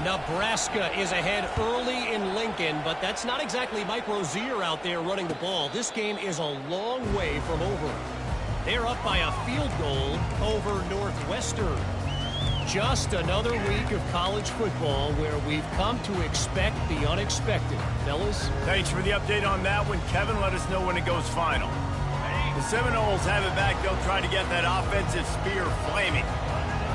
Nebraska is ahead early in Lincoln, but that's not exactly Mike Rozier out there running the ball. This game is a long way from over. They're up by a field goal over Northwestern. Just another week of college football where we've come to expect the unexpected. Fellas? Thanks for the update on that one. Kevin, let us know when it goes final. The Seminoles have it back. They'll try to get that offensive spear flaming.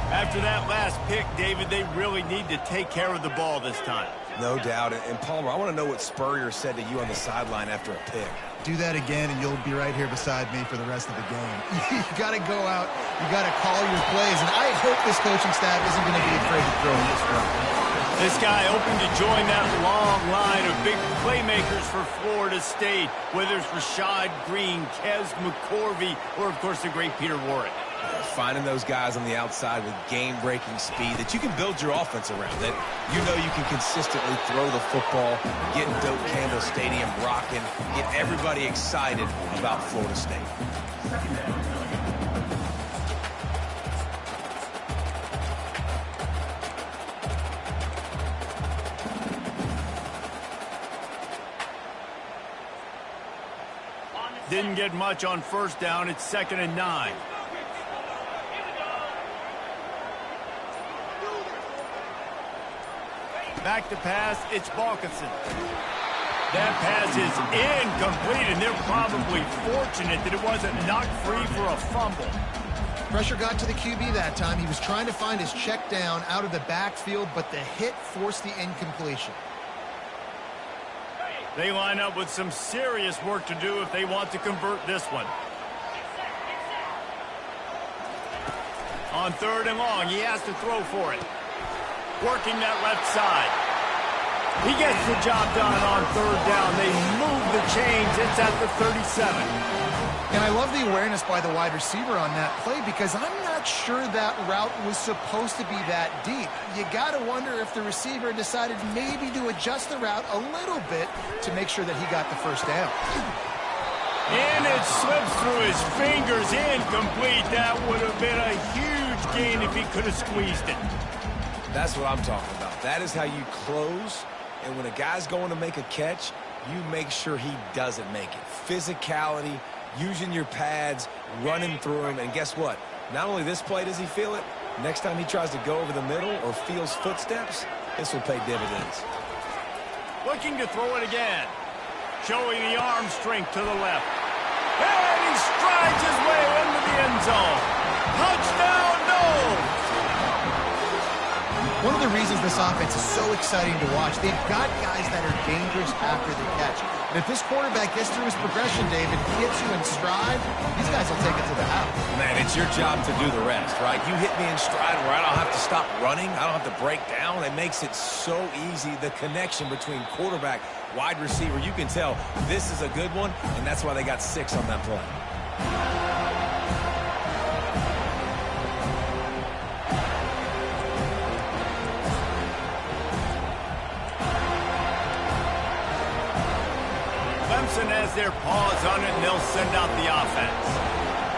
After that last pick, David, they really need to take care of the ball this time. No doubt. And Palmer, I want to know what Spurrier said to you on the sideline after a pick. Do that again, and you'll be right here beside me for the rest of the game. You got to go out. You got to call your plays, and I hope this coaching staff isn't going to be afraid to throw this run. This guy hoping to join that long line of big playmakers for Florida State, whether it's Rashad Green, Kez McCorvey, or, of course, the great Peter Warrick. Finding those guys on the outside with game-breaking speed that you can build your offense around, that you know you can consistently throw the football, get Doak Campbell Stadium rocking, get everybody excited about Florida State. Didn't get much on first down. It's 2nd and 9. Back to pass, it's Balkinson. That pass is incomplete, and they're probably fortunate that it wasn't knocked free for a fumble. Pressure got to the QB that time. He was trying to find his check down out of the backfield, but the hit forced the incompletion. They line up with some serious work to do if they want to convert this one. On 3rd and long, he has to throw for it. Working that left side. He gets the job done on 3rd down. They move the chains. It's at the 37. And I love the awareness by the wide receiver on that play because I'm not sure that route was supposed to be that deep. You got to wonder if the receiver decided maybe to adjust the route a little bit to make sure that he got the first down. And it slips through his fingers. Incomplete. That would have been a huge gain if he could have squeezed it. That's what I'm talking about. That is how you close. And when a guy's going to make a catch, you make sure he doesn't make it. Physicality, using your pads, running through him. And guess what? Not only this play does he feel it, next time he tries to go over the middle or feels footsteps, this will pay dividends. Looking to throw it again. Showing the arm strength to the left. And he strides his way into the end zone. Touchdown, no! One of the reasons this offense is so exciting to watch, they've got guys that are dangerous after the catch. And if this quarterback gets through his progression, David, gets you in stride, these guys will take it to the house. Man, it's your job to do the rest, right? You hit me in stride where I don't have to stop running. I don't have to break down. It makes it so easy. The connection between quarterback, wide receiver, you can tell this is a good one, and that's why they got 6 on that play. Clemson has their paws on it, and they'll send out the offense.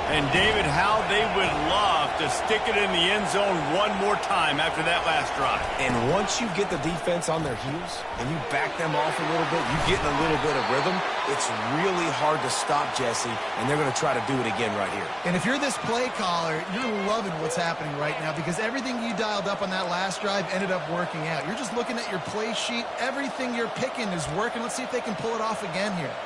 And, David, how they would love to stick it in the end zone one more time after that last drive. And once you get the defense on their heels and you back them off a little bit, you get in a little bit of rhythm, it's really hard to stop, Jesse, and they're going to try to do it again right here. And if you're this play caller, you're loving what's happening right now because everything you dialed up on that last drive ended up working out. You're just looking at your play sheet. Everything you're picking is working. Let's see if they can pull it off again here.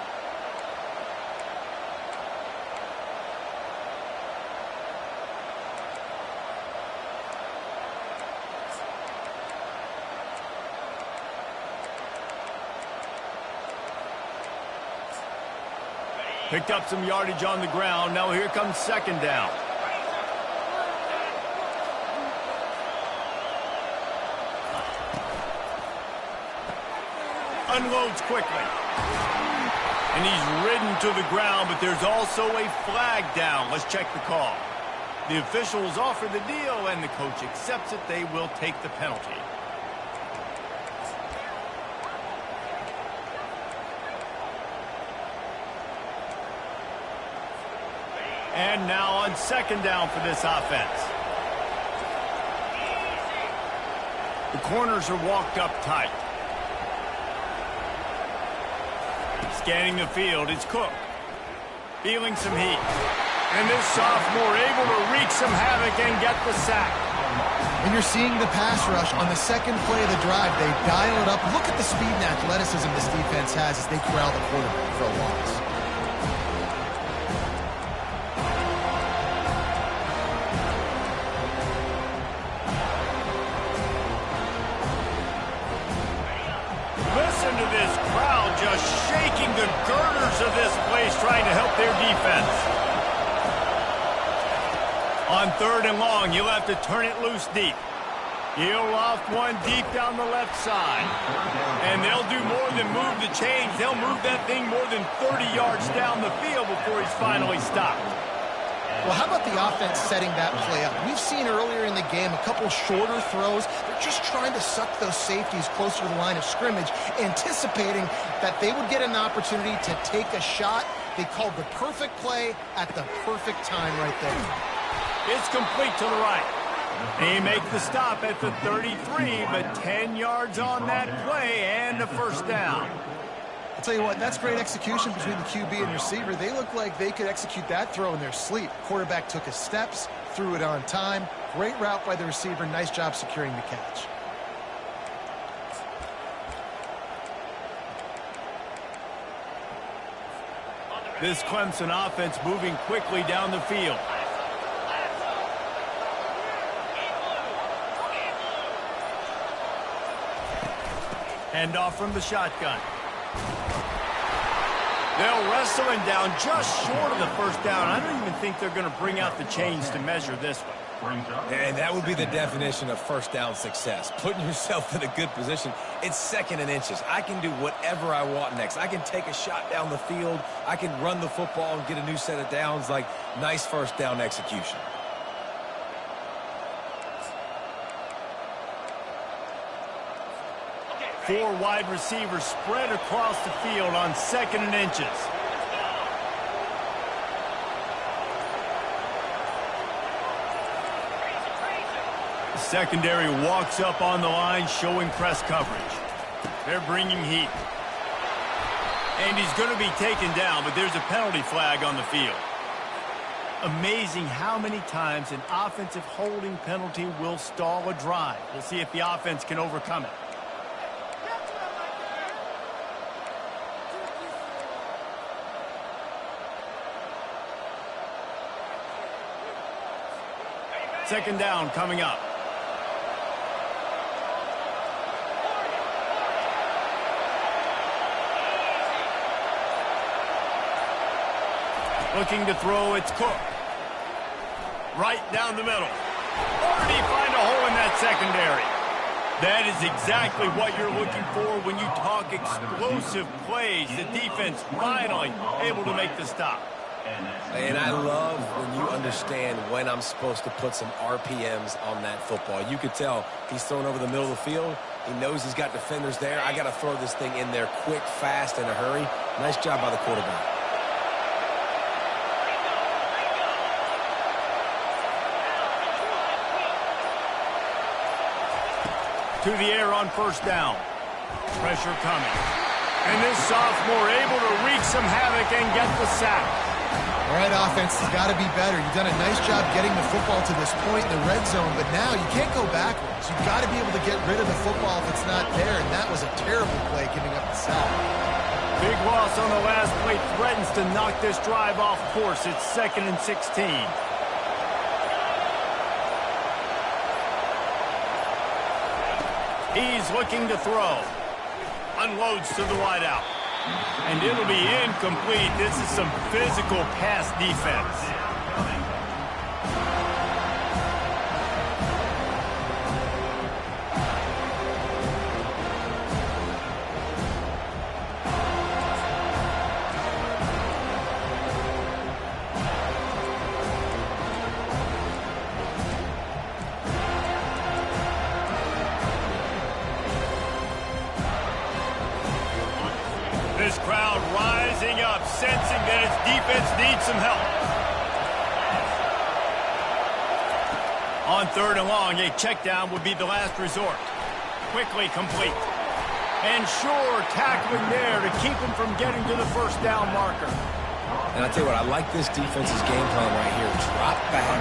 Picked up some yardage on the ground. Now here comes second down. Unloads quickly. And he's ridden to the ground, but there's also a flag down. Let's check the call. The officials offer the deal, and the coach accepts it. They will take the penalty. And now on second down for this offense. The corners are walked up tight. Scanning the field, it's Cook. Feeling some heat. And this sophomore able to wreak some havoc and get the sack. And you're seeing the pass rush on the second play of the drive. They dial it up. Look at the speed and athleticism this defense has as they corral the quarterback for a loss. Listen to this crowd just shaking the girders of this place trying to help their defense. On third and long, you'll have to turn it loose deep. He'll loft one deep down the left side. And they'll do more than move the chains. They'll move that thing more than 30 yards down the field before he's finally stopped. Well, how about the offense setting that play up? We've seen earlier in the game a couple shorter throws. They're just trying to suck those safeties closer to the line of scrimmage, anticipating that they would get an opportunity to take a shot. They called the perfect play at the perfect time right there. It's complete to the right. They make the stop at the 33, but 10 yards on that play and a first down. I'll tell you what, that's great execution between the QB and receiver. They look like they could execute that throw in their sleep. Quarterback took his steps, threw it on time. Great route by the receiver. Nice job securing the catch. This Clemson offense moving quickly down the field. Handoff from the shotgun. They'll wrestle him down just short of the first down. I don't even think they're going to bring out the chains to measure this one. And that would be the definition of first down success. Putting yourself in a good position. It's second and inches. I can do whatever I want next. I can take a shot down the field. I can run the football and get a new set of downs. Like, nice first down execution. Four wide receivers spread across the field on second and inches. The secondary walks up on the line, showing press coverage. They're bringing heat. And he's going to be taken down, but there's a penalty flag on the field. Amazing how many times an offensive holding penalty will stall a drive. We'll see if the offense can overcome it. Second down coming up. Looking to throw, it's Cook. Right down the middle. Already find a hole in that secondary. That is exactly what you're looking for when you talk explosive plays. The defense finally able to make the stop. And I love when you understand when I'm supposed to put some RPMs on that football. You could tell he's throwing over the middle of the field. He knows he's got defenders there. I got to throw this thing in there quick, fast, in a hurry. Nice job by the quarterback. To the air on first down. Pressure coming. And this sophomore able to wreak some havoc and get the sack. All right, offense has got to be better. You've done a nice job getting the football to this point in the red zone, but now you can't go backwards. You've got to be able to get rid of the football if it's not there, and that was a terrible play giving up the sack. Big loss on the last play threatens to knock this drive off course. It's 2nd and 16. He's looking to throw. Unloads to the wideout. And it'll be incomplete. This is some physical pass defense. This crowd rising up, sensing that its defense needs some help. On 3rd and long, a check down would be the last resort. Quickly complete. And sure, tackling there to keep him from getting to the first down marker. And I'll tell you what, I like this defense's game plan right here. Drop back,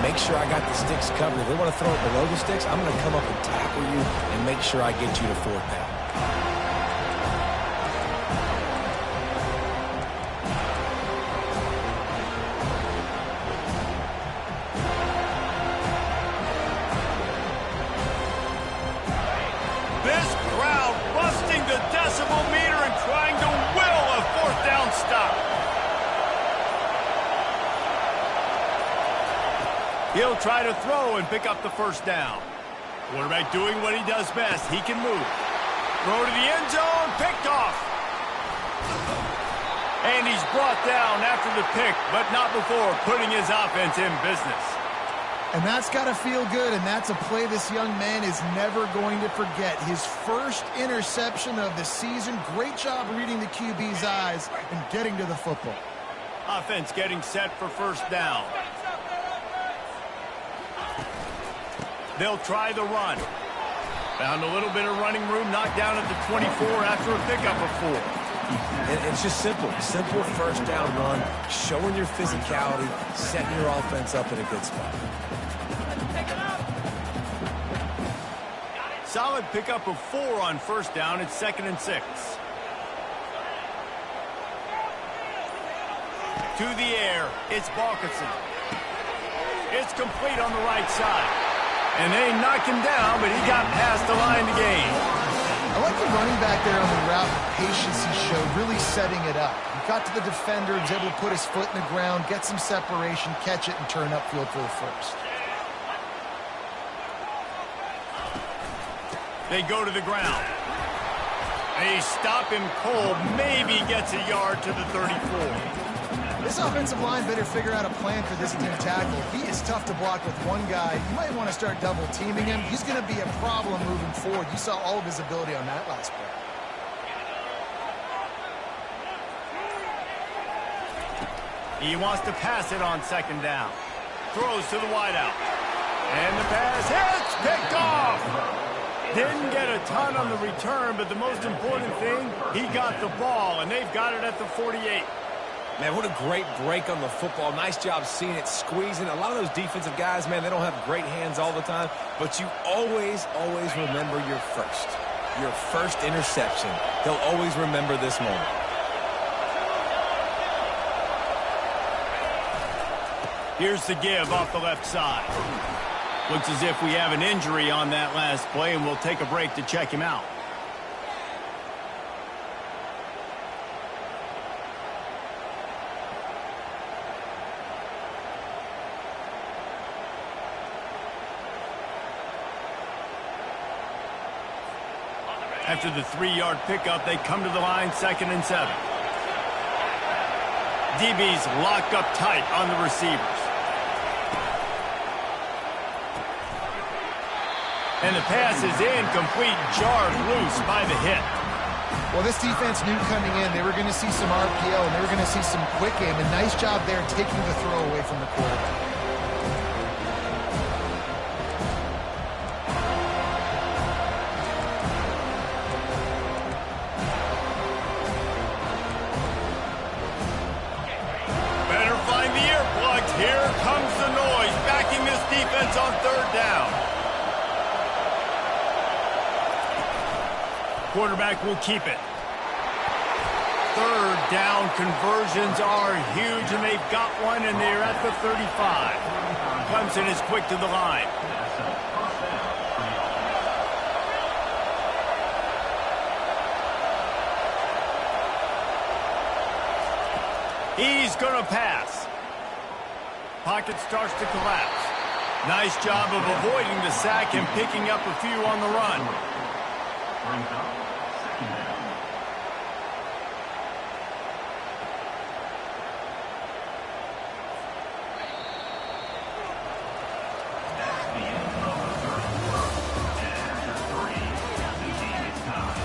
make sure I got the sticks covered. If they want to throw it below the sticks, I'm going to come up and tackle you and make sure I get you to 4th down. He'll try to throw and pick up the first down. Quarterback doing what he does best. He can move. Throw to the end zone. Picked off. And he's brought down after the pick, but not before putting his offense in business. And that's got to feel good, and that's a play this young man is never going to forget. His first interception of the season. Great job reading the QB's eyes and getting to the football. Offense getting set for first down. They'll try the run. Found a little bit of running room, knocked down at the 24 after a pickup of 4. And it's just simple. Simple first down run, showing your physicality, setting your offense up in a good spot. Solid pickup of 4 on first down. It's 2nd and 6. To the air, it's Balkinson. It's complete on the right side. And they knocked him down, but he got past the line to gain. I like the running back there on the route, the patience he showed, really setting it up. He got to the defender, was able to put his foot in the ground, get some separation, catch it, and turn upfield for the first. They go to the ground. They stop him cold, maybe gets a yard to the 34. This offensive line better figure out a plan for this team tackle. He is tough to block with one guy. You might want to start double teaming him. He's going to be a problem moving forward. You saw all of his ability on that last play. He wants to pass it on 2nd down. Throws to the wideout. And the pass hits, picked off. Didn't get a ton on the return, but the most important thing, he got the ball, and they've got it at the 48. Man, what a great break on the football. Nice job seeing it, squeezing. A lot of those defensive guys, man, they don't have great hands all the time, but you always, always remember your first interception. They'll always remember this moment. Here's the give off the left side. Looks as if we have an injury on that last play, and we'll take a break to check him out. After the 3-yard pickup, they come to the line, 2nd and 7. DBs lock up tight on the receivers. And the pass is incomplete, jarred loose by the hit. Well, this defense knew coming in they were going to see some RPO and they were going to see some quick game. And nice job there taking the throw away from the quarterback. Better find the earplugs. Here comes the noise, backing this defense on 3rd down. Quarterback will keep it. 3rd down conversions are huge, and they've got one, and they're at the 35. Clemson is quick to the line. He's going to pass. Pocket starts to collapse. Nice job of avoiding the sack and picking up a few on the run. Brings up 2nd down. That's the end of the 3rd quarter. And after 3, the game is tied.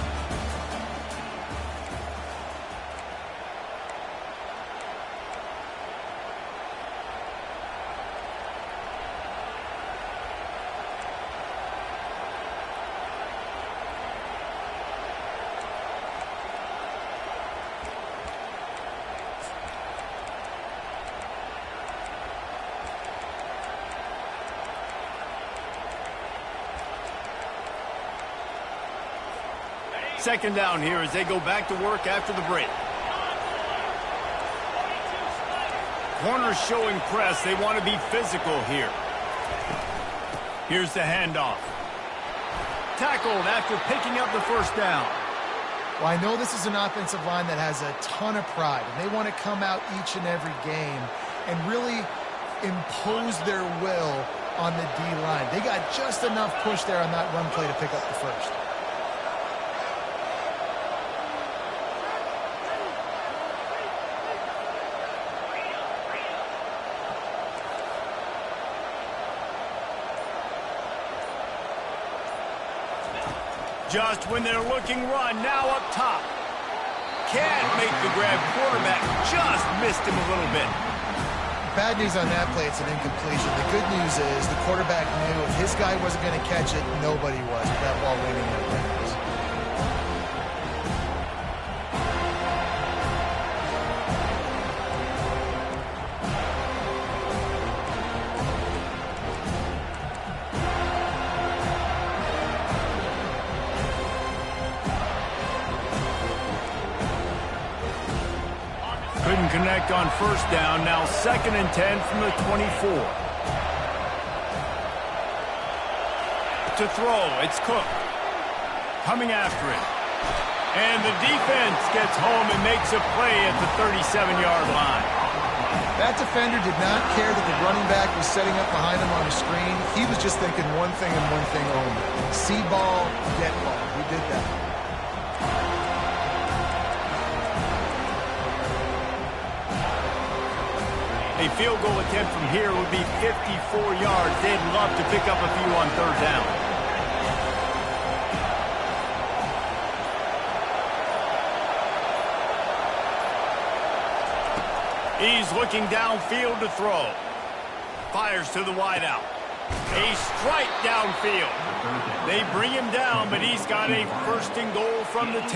Second down here as they go back to work after the break. Corners showing press. They want to be physical here. Here's the handoff. Tackled after picking up the 1st down. Well, I know this is an offensive line that has a ton of pride, and they want to come out each and every game and really impose their will on the D-line. They got just enough push there on that run play to pick up the 1st. Just when they're looking run, now up top. Can't make the grab. Quarterback just missed him a little bit. Bad news on that play, it's an incompletion. The good news is the quarterback knew if his guy wasn't going to catch it, nobody was with that ball waiting in the grounds. Couldn't connect on 1st down. Now 2nd and 10 from the 24. To throw, it's Cook. Coming after it. And the defense gets home and makes a play at the 37-yard line. That defender did not care that the running back was setting up behind him on a screen. He was just thinking one thing and one thing only. See ball, get ball. He did that. A field goal attempt from here would be 54 yards. They'd love to pick up a few on 3rd down. He's looking downfield to throw. Fires to the wideout. A strike downfield. They bring him down, but he's got a 1st and goal from the 10.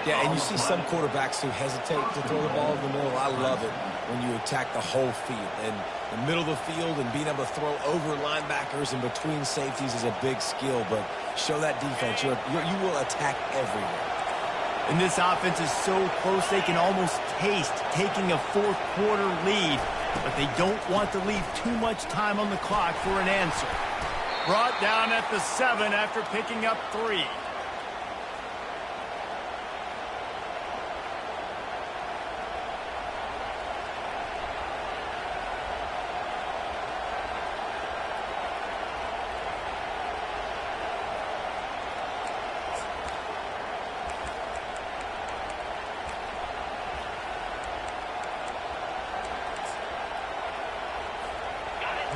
Yeah, and you see some quarterbacks who hesitate to throw the ball in the middle. I love it when you attack the whole field. And the middle of the field and being able to throw over linebackers and between safeties is a big skill. But show that defense. You will attack everywhere. And this offense is so close they can almost taste taking a 4th quarter lead. but they don't want to leave too much time on the clock for an answer. Brought down at the 7 after picking up 3.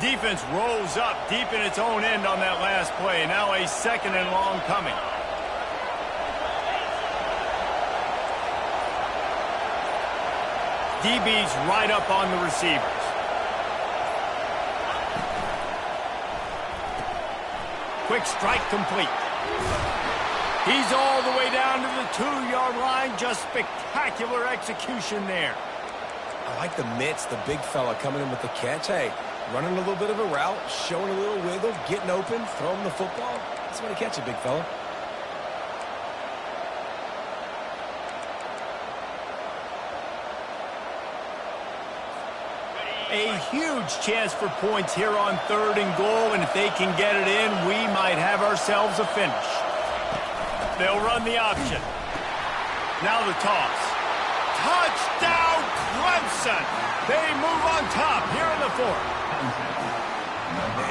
Defense rolls up deep in its own end on that last play. Now a 2nd and long coming. DB's right up on the receivers. Quick strike complete. He's all the way down to the 2-yard line. Just spectacular execution there. I like the mitts, the big fella coming in with the catch. Hey, running a little bit of a route, showing a little wiggle, getting open, throwing the football. That's when to catch it, big fella. A huge chance for points here on 3rd and goal, and if they can get it in, we might have ourselves a finish. They'll run the option. Now the toss. Touchdown, Clemson! They move on top here in the 4th.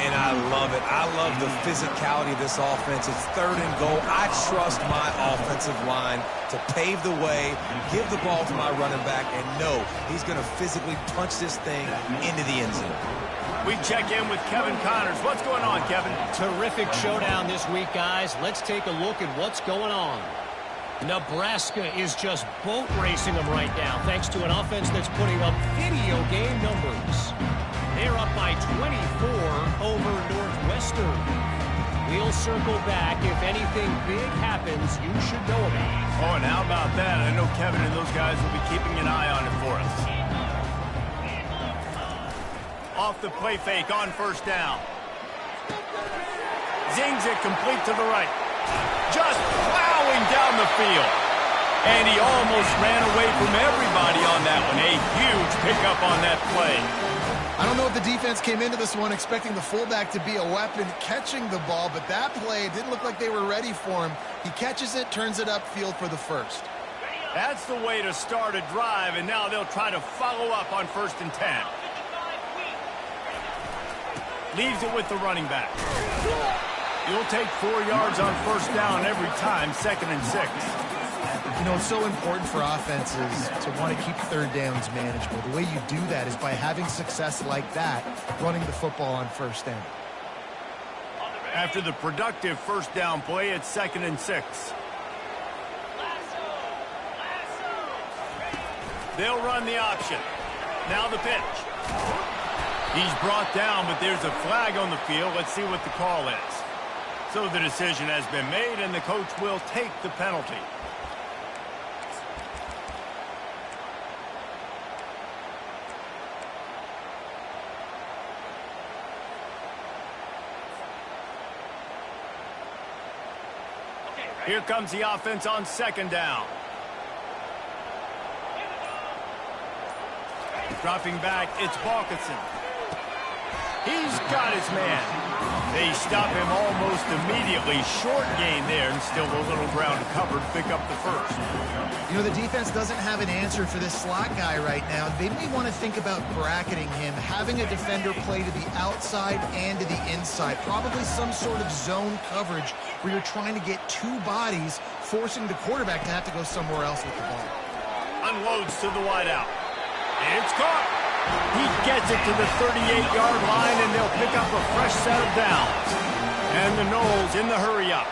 And I love it. I love the physicality of this offense. It's 3rd and goal. I trust my offensive line to pave the way, give the ball to my running back, and know he's going to physically punch this thing into the end zone. We check in with Kevin Connors. What's going on, Kevin? Terrific showdown this week, guys. Let's take a look at what's going on. Nebraska is just boat racing them right now, thanks to an offense that's putting up video game numbers. They're up by 24 over Northwestern. We'll circle back. If anything big happens, you should know about it. Oh, and how about that? I know Kevin and those guys will be keeping an eye on it for us. Off the play fake on 1st down. Zings it complete to the right. Just plowing down the field. And he almost ran away from everybody on that one. A huge pickup on that play. I don't know if the defense came into this one expecting the fullback to be a weapon catching the ball, but that play didn't look like they were ready for him. He catches it, turns it upfield for the 1st. That's the way to start a drive, and now they'll try to follow up on 1st and 10. Leaves it with the running back. You'll take 4 yards on 1st down every time, 2nd and 6. You know, it's so important for offenses to want to keep 3rd downs manageable. The way you do that is by having success like that, running the football on 1st down. After the productive 1st down play, it's 2nd and 6. They'll run the option. Now the pitch. He's brought down, but there's a flag on the field. Let's see what the call is. So the decision has been made, and the coach will take the penalty. Here comes the offense on 2nd down. Dropping back, it's Balkinson. He's got his man. They stop him almost immediately. Short gain there, and still a little ground covered. Pick up the 1st. You know, the defense doesn't have an answer for this slot guy right now. They may want to think about bracketing him, having a defender play to the outside and to the inside. Probably some sort of zone coverage where you're trying to get 2 bodies, forcing the quarterback to have to go somewhere else with the ball. Unloads to the wideout. It's caught. He gets it to the 38-yard line, and they'll pick up a fresh set of downs. And the Noles in the hurry-up.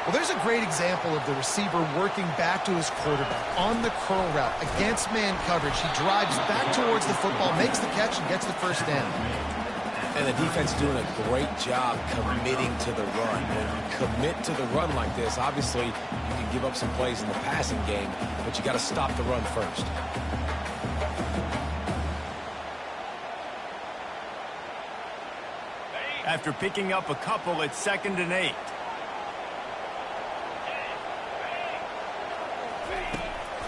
Well, there's a great example of the receiver working back to his quarterback on the curl route against man coverage. He drives back towards the football, makes the catch, and gets the 1st down. And the defense doing a great job committing to the run. When you commit to the run like this, obviously you can give up some plays in the passing game, but you got to stop the run first. After picking up a couple, it's 2nd and 8.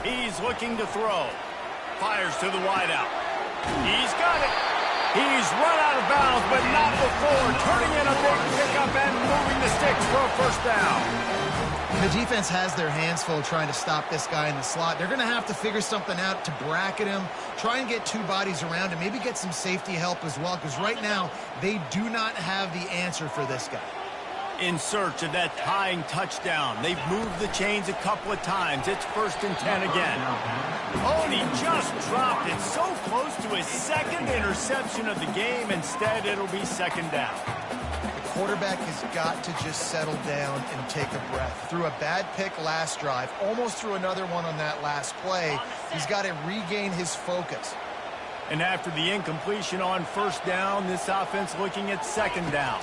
He's looking to throw. Fires to the wideout. He's got it. He's run out of bounds, but not before turning in a big pickup and moving the sticks for a first down. The defense has their hands full trying to stop this guy in the slot. They're going to have to figure something out to bracket him, try and get two bodies around him, maybe get some safety help as well, because right now they do not have the answer for this guy. In search of that tying touchdown. They've moved the chains a couple of times. It's 1st and 10 again. Oh, and he just dropped it so close to his second interception of the game. Instead, it'll be 2nd down. The quarterback has got to just settle down and take a breath. Threw a bad pick last drive, almost threw another one on that last play. He's got to regain his focus. And after the incompletion on 1st down, this offense looking at 2nd down.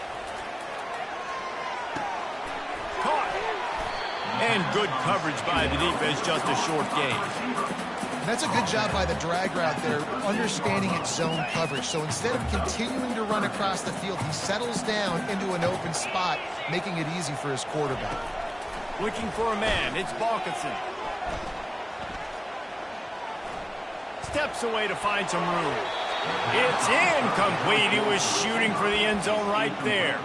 And good coverage by the defense, just a short gain. That's a good job by the drag route there, understanding its zone coverage. So instead of continuing to run across the field, he settles down into an open spot, making it easy for his quarterback. Looking for a man, it's Balkinson. Steps away to find some room. It's incomplete. He was shooting for the end zone right there.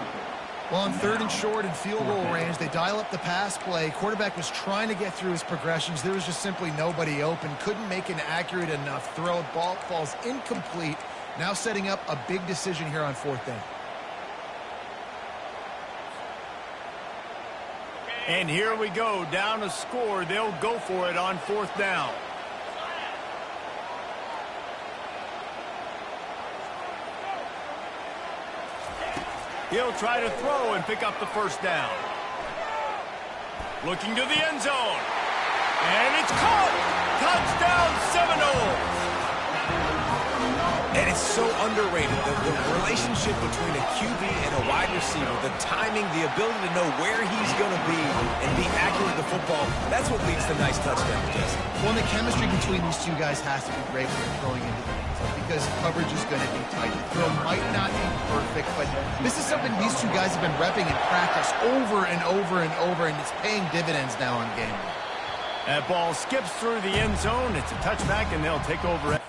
Well, on 3rd and short and field goal range, they dial up the pass play. Quarterback was trying to get through his progressions. There was just simply nobody open. Couldn't make an accurate enough throw. Ball falls incomplete. Now setting up a big decision here on 4th down. And here we go. Down a score. They'll go for it on 4th down. He'll try to throw and pick up the 1st down. Looking to the end zone. And it's caught! Touchdown Seminoles! And it's so underrated, the relationship between a QB and a wide receiver, the timing, the ability to know where he's going to be and be accurate with the football, that's what leads to nice touchdowns, Jesse. Well, the chemistry between these two guys has to be great when they're throwing into the end zone because coverage is going to be tight. The throw might not be perfect, but this is something these two guys have been repping in practice over and over and over, and it's paying dividends now on game day. That ball skips through the end zone. It's a touchback, and they'll take over.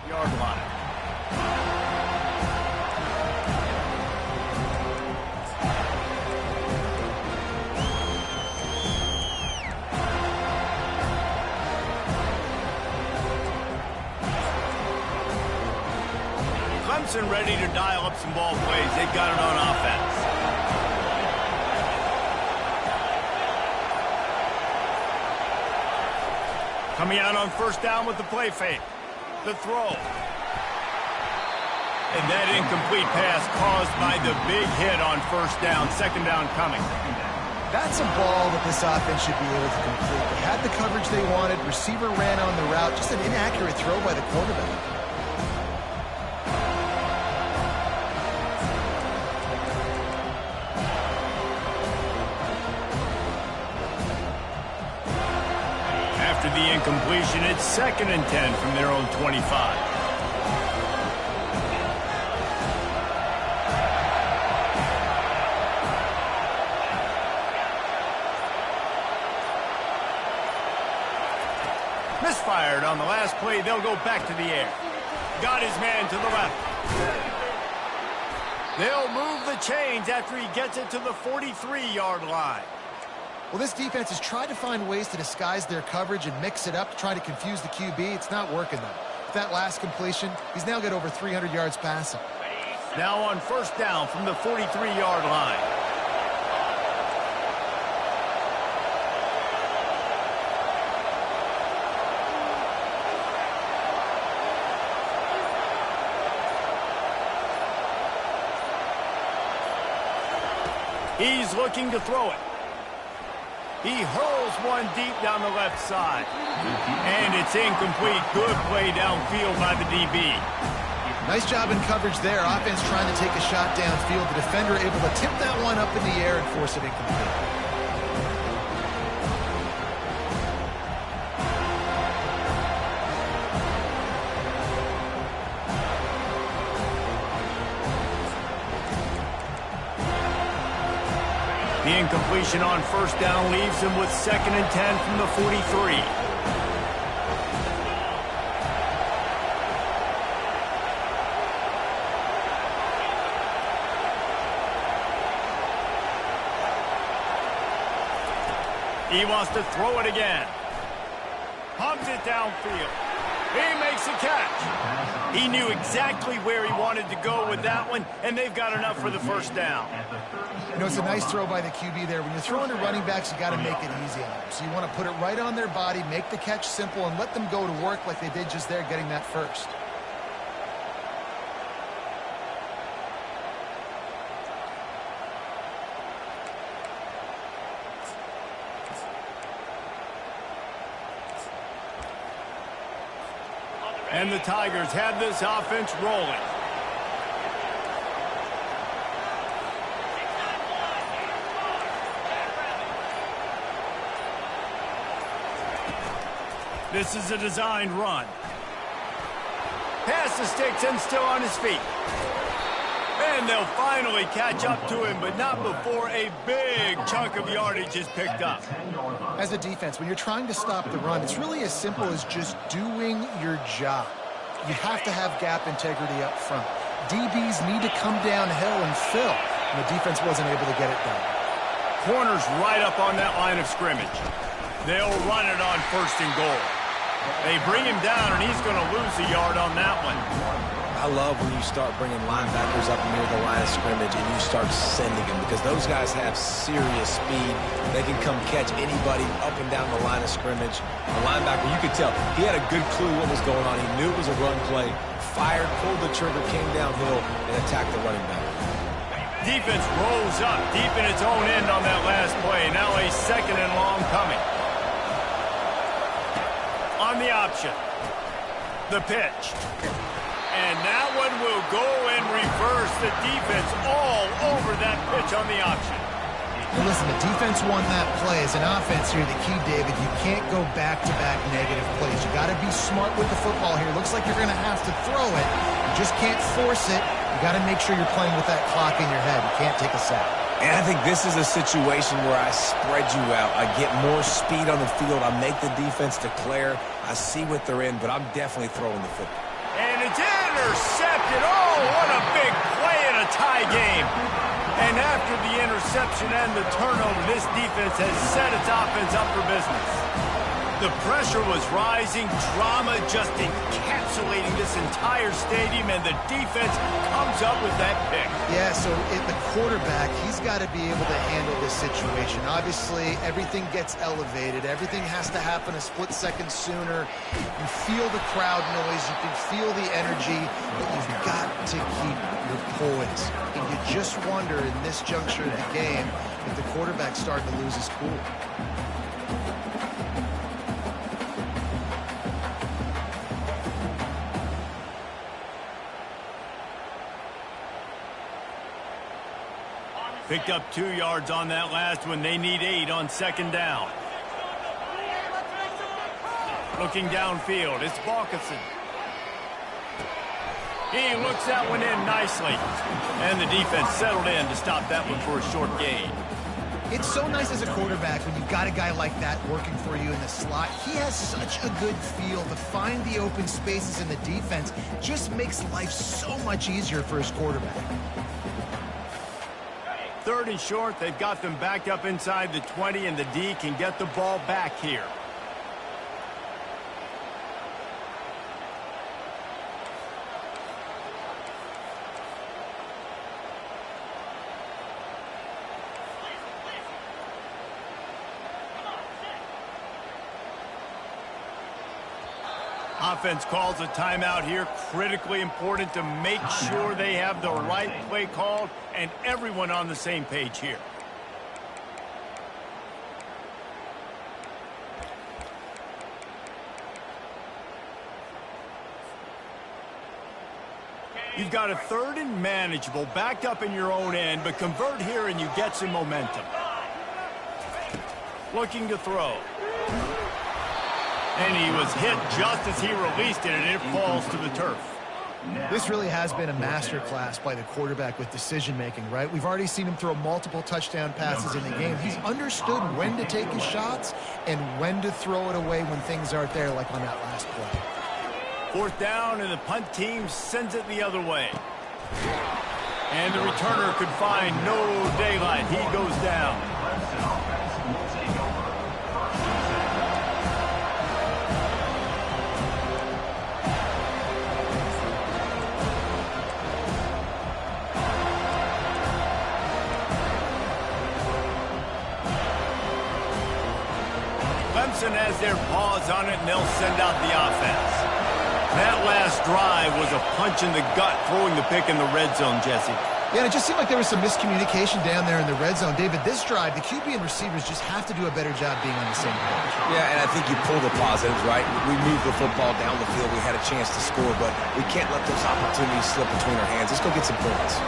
Yard line. Clemson ready to dial up some ball plays. They've got it on offense. Coming out on 1st down with the play fake. The throw. And that incomplete pass caused by the big hit on 1st down. 2nd down coming. That's a ball that this offense should be able to complete. They had the coverage they wanted. Receiver ran on the route. Just an inaccurate throw by the quarterback. After the incompletion, it's 2nd and 10 from their own 25. Misfired on the last play. They'll go back to the air. Got his man to the left. They'll move the chains after he gets it to the 43-yard line. Well, this defense has tried to find ways to disguise their coverage and mix it up to try to confuse the QB. It's not working, though. With that last completion, he's now got over 300 yards passing. Now on 1st down from the 43-yard line. He's looking to throw it. He hurls one deep down the left side. And it's incomplete. Good play downfield by the DB. Nice job in coverage there. Offense trying to take a shot downfield. The defender able to tip that one up in the air and force it incomplete. The incompletion on first down leaves him with 2nd and 10 from the 43. He wants to throw it again. Pumps it downfield. He makes a catch. He knew exactly where he wanted to go with that one, and they've got enough for the first down. You know, it's a nice throw by the QB there. When you're throwing to running backs, you got to make it easy on them. So you want to put it right on their body, make the catch simple, and let them go to work like they did just there, getting that first. And the Tigers have this offense rolling. This is a designed run. Pass the sticks and still on his feet. And they'll finally catch up to him, but not before a big chunk of yardage is picked up. As a defense, when you're trying to stop the run, it's really as simple as just doing your job. You have to have gap integrity up front. DBs need to come downhill and fill, and the defense wasn't able to get it done. Corner's right up on that line of scrimmage. They'll run it on 1st and goal. They bring him down, and he's going to lose a yard on that one. I love when you start bringing linebackers up near the line of scrimmage and you start sending them, because those guys have serious speed. They can come catch anybody up and down the line of scrimmage. The linebacker, you could tell, he had a good clue what was going on. He knew it was a run play, fired, pulled the trigger, came downhill, and attacked the running back. Defense rolls up deep in its own end on that last play. Now a 2nd and long coming. On the option. The pitch. And that one will go and reverse. The defense all over that pitch on the option. Well, listen, the defense won that play. As an offense here, the key, David, you can't go back-to-back negative plays. You got to be smart with the football here. Looks like you're going to have to throw it. You just can't force it. You got to make sure you're playing with that clock in your head. You can't take a sack. And I think this is a situation where I spread you out. I get more speed on the field. I make the defense declare. I see what they're in, but I'm definitely throwing the football. And it's intercepted. Oh, what a big play in a tie game. And after the interception and the turnover, this defense has set its offense up for business. The pressure was rising, drama just encapsulating this entire stadium, and the defense comes up with that pick. Yeah, so the quarterback, he's got to be able to handle this situation. Obviously, everything gets elevated. Everything has to happen a split second sooner. You feel the crowd noise. You can feel the energy, but you've got to keep your poise. And you just wonder in this juncture of the game if the quarterback's starting to lose his cool. Picked up 2 yards on that last one. They need 8 on 2nd down. Looking downfield, it's Balkinson. He looks that one in nicely. And the defense settled in to stop that one for a short gain. It's so nice as a quarterback when you've got a guy like that working for you in the slot. He has such a good feel to find the open spaces in the defense. Just makes life so much easier for his quarterback. 3rd and short, they've got them backed up inside the 20, and the D can get the ball back here. Offense calls a timeout here. Critically important to make sure they have the right play called and everyone on the same page here. You've got a 3rd and manageable, backed up in your own end, but convert here and you get some momentum. Looking to throw. And he was hit just as he released it, and it falls to the turf. This really has been a masterclass by the quarterback with decision-making, right? We've already seen him throw multiple touchdown passes in the game. He's understood when to take his shots and when to throw it away when things aren't there, like on that last play. 4th down, and the punt team sends it the other way. And the returner could find no daylight. He goes down. Clemson has their paws on it, and they'll send out the offense. That last drive was a punch in the gut, throwing the pick in the red zone, Jesse. Yeah, and it just seemed like there was some miscommunication down there in the red zone. David, this drive, the QB and receivers just have to do a better job being on the same page. Yeah, and I think you pull the positives, right? We moved the football down the field. We had a chance to score, but we can't let those opportunities slip between our hands. Let's go get some points.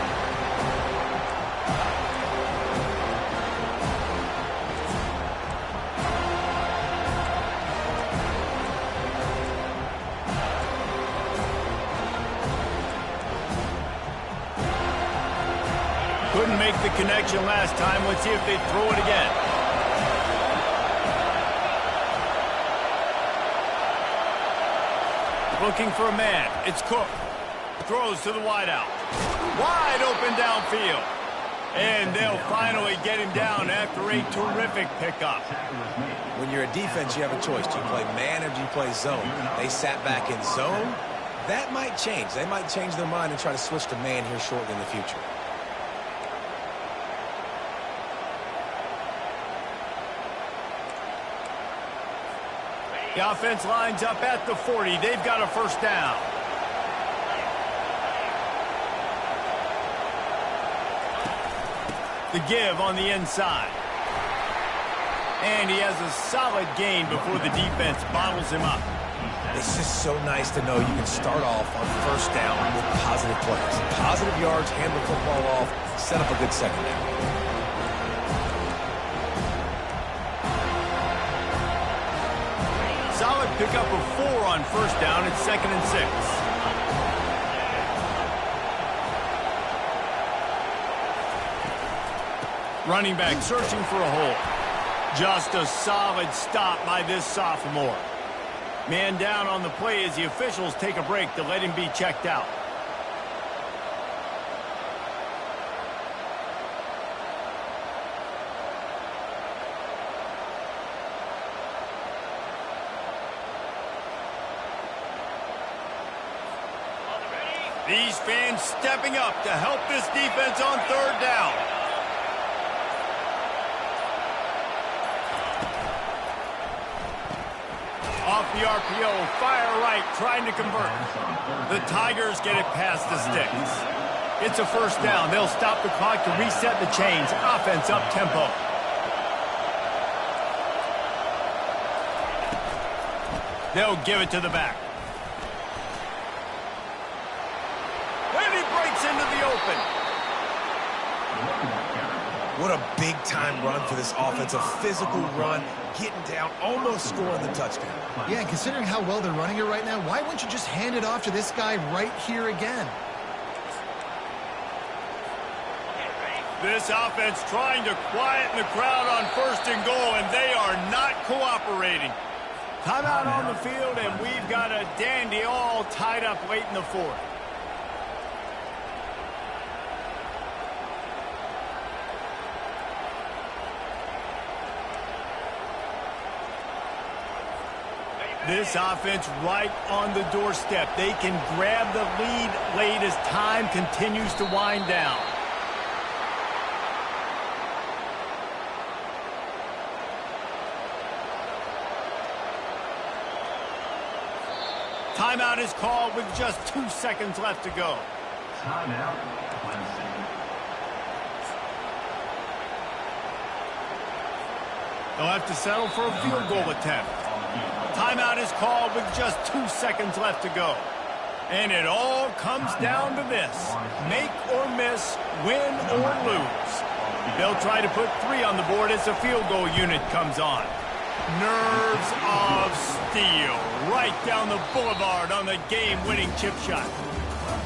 Couldn't make the connection last time. Let's see if they throw it again. Looking for a man. It's Cook. Throws to the wideout. Wide open downfield. And they'll finally get him down after a terrific pickup. When you're a defense, you have a choice. Do you play man or do you play zone? They sat back in zone. That might change. They might change their mind and try to switch to man here shortly in the future. The offense lines up at the 40. They've got a 1st down. The give on the inside. And he has a solid gain before the defense bottles him up. It's just so nice to know you can start off on 1st down with positive plays. Positive yards, hand the football off, set up a good 2nd down. Solid pickup of 4 on 1st down. It's 2nd and 6. Running back searching for a hole. Just a solid stop by this sophomore. Man down on the play as the officials take a break to let him be checked out. These fans stepping up to help this defense on 3rd down. Off the RPO, fire right, trying to convert. The Tigers get it past the sticks. It's a 1st down. They'll stop the clock to reset the chains. Offense up tempo. They'll give it to the back. Into the open. What a big-time run for this offense. A physical run, getting down, almost scoring the touchdown. Yeah, and considering how well they're running it right now, why wouldn't you just hand it off to this guy right here again? This offense trying to quieten the crowd on 1st and goal, and they are not cooperating. Timeout on the field, and we've got a dandy all tied up late in the 4th. This offense right on the doorstep. They can grab the lead late as time continues to wind down. Timeout is called with just 2 seconds left to go. Timeout, Clemson. They'll have to settle for a field goal attempt. Timeout is called with just 2 seconds left to go. And it all comes down to this. Make or miss, win or lose. They'll try to put 3 on the board as the field goal unit comes on. Nerves of steel right down the boulevard on the game-winning chip shot.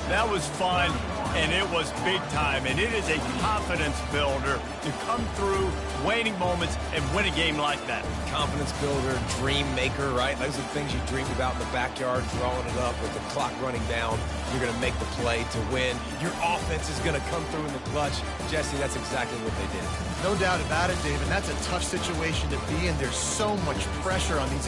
That was fun, and it was big time, and it is a confidence builder to come through waning moments and win a game like that. Confidence builder, dream maker, right? Those are the things you dreamed about in the backyard, drawing it up with the clock running down. You're going to make the play to win. Your offense is going to come through in the clutch. Jesse, that's exactly what they did. No doubt about it, David. That's a tough situation to be in. There's so much pressure on these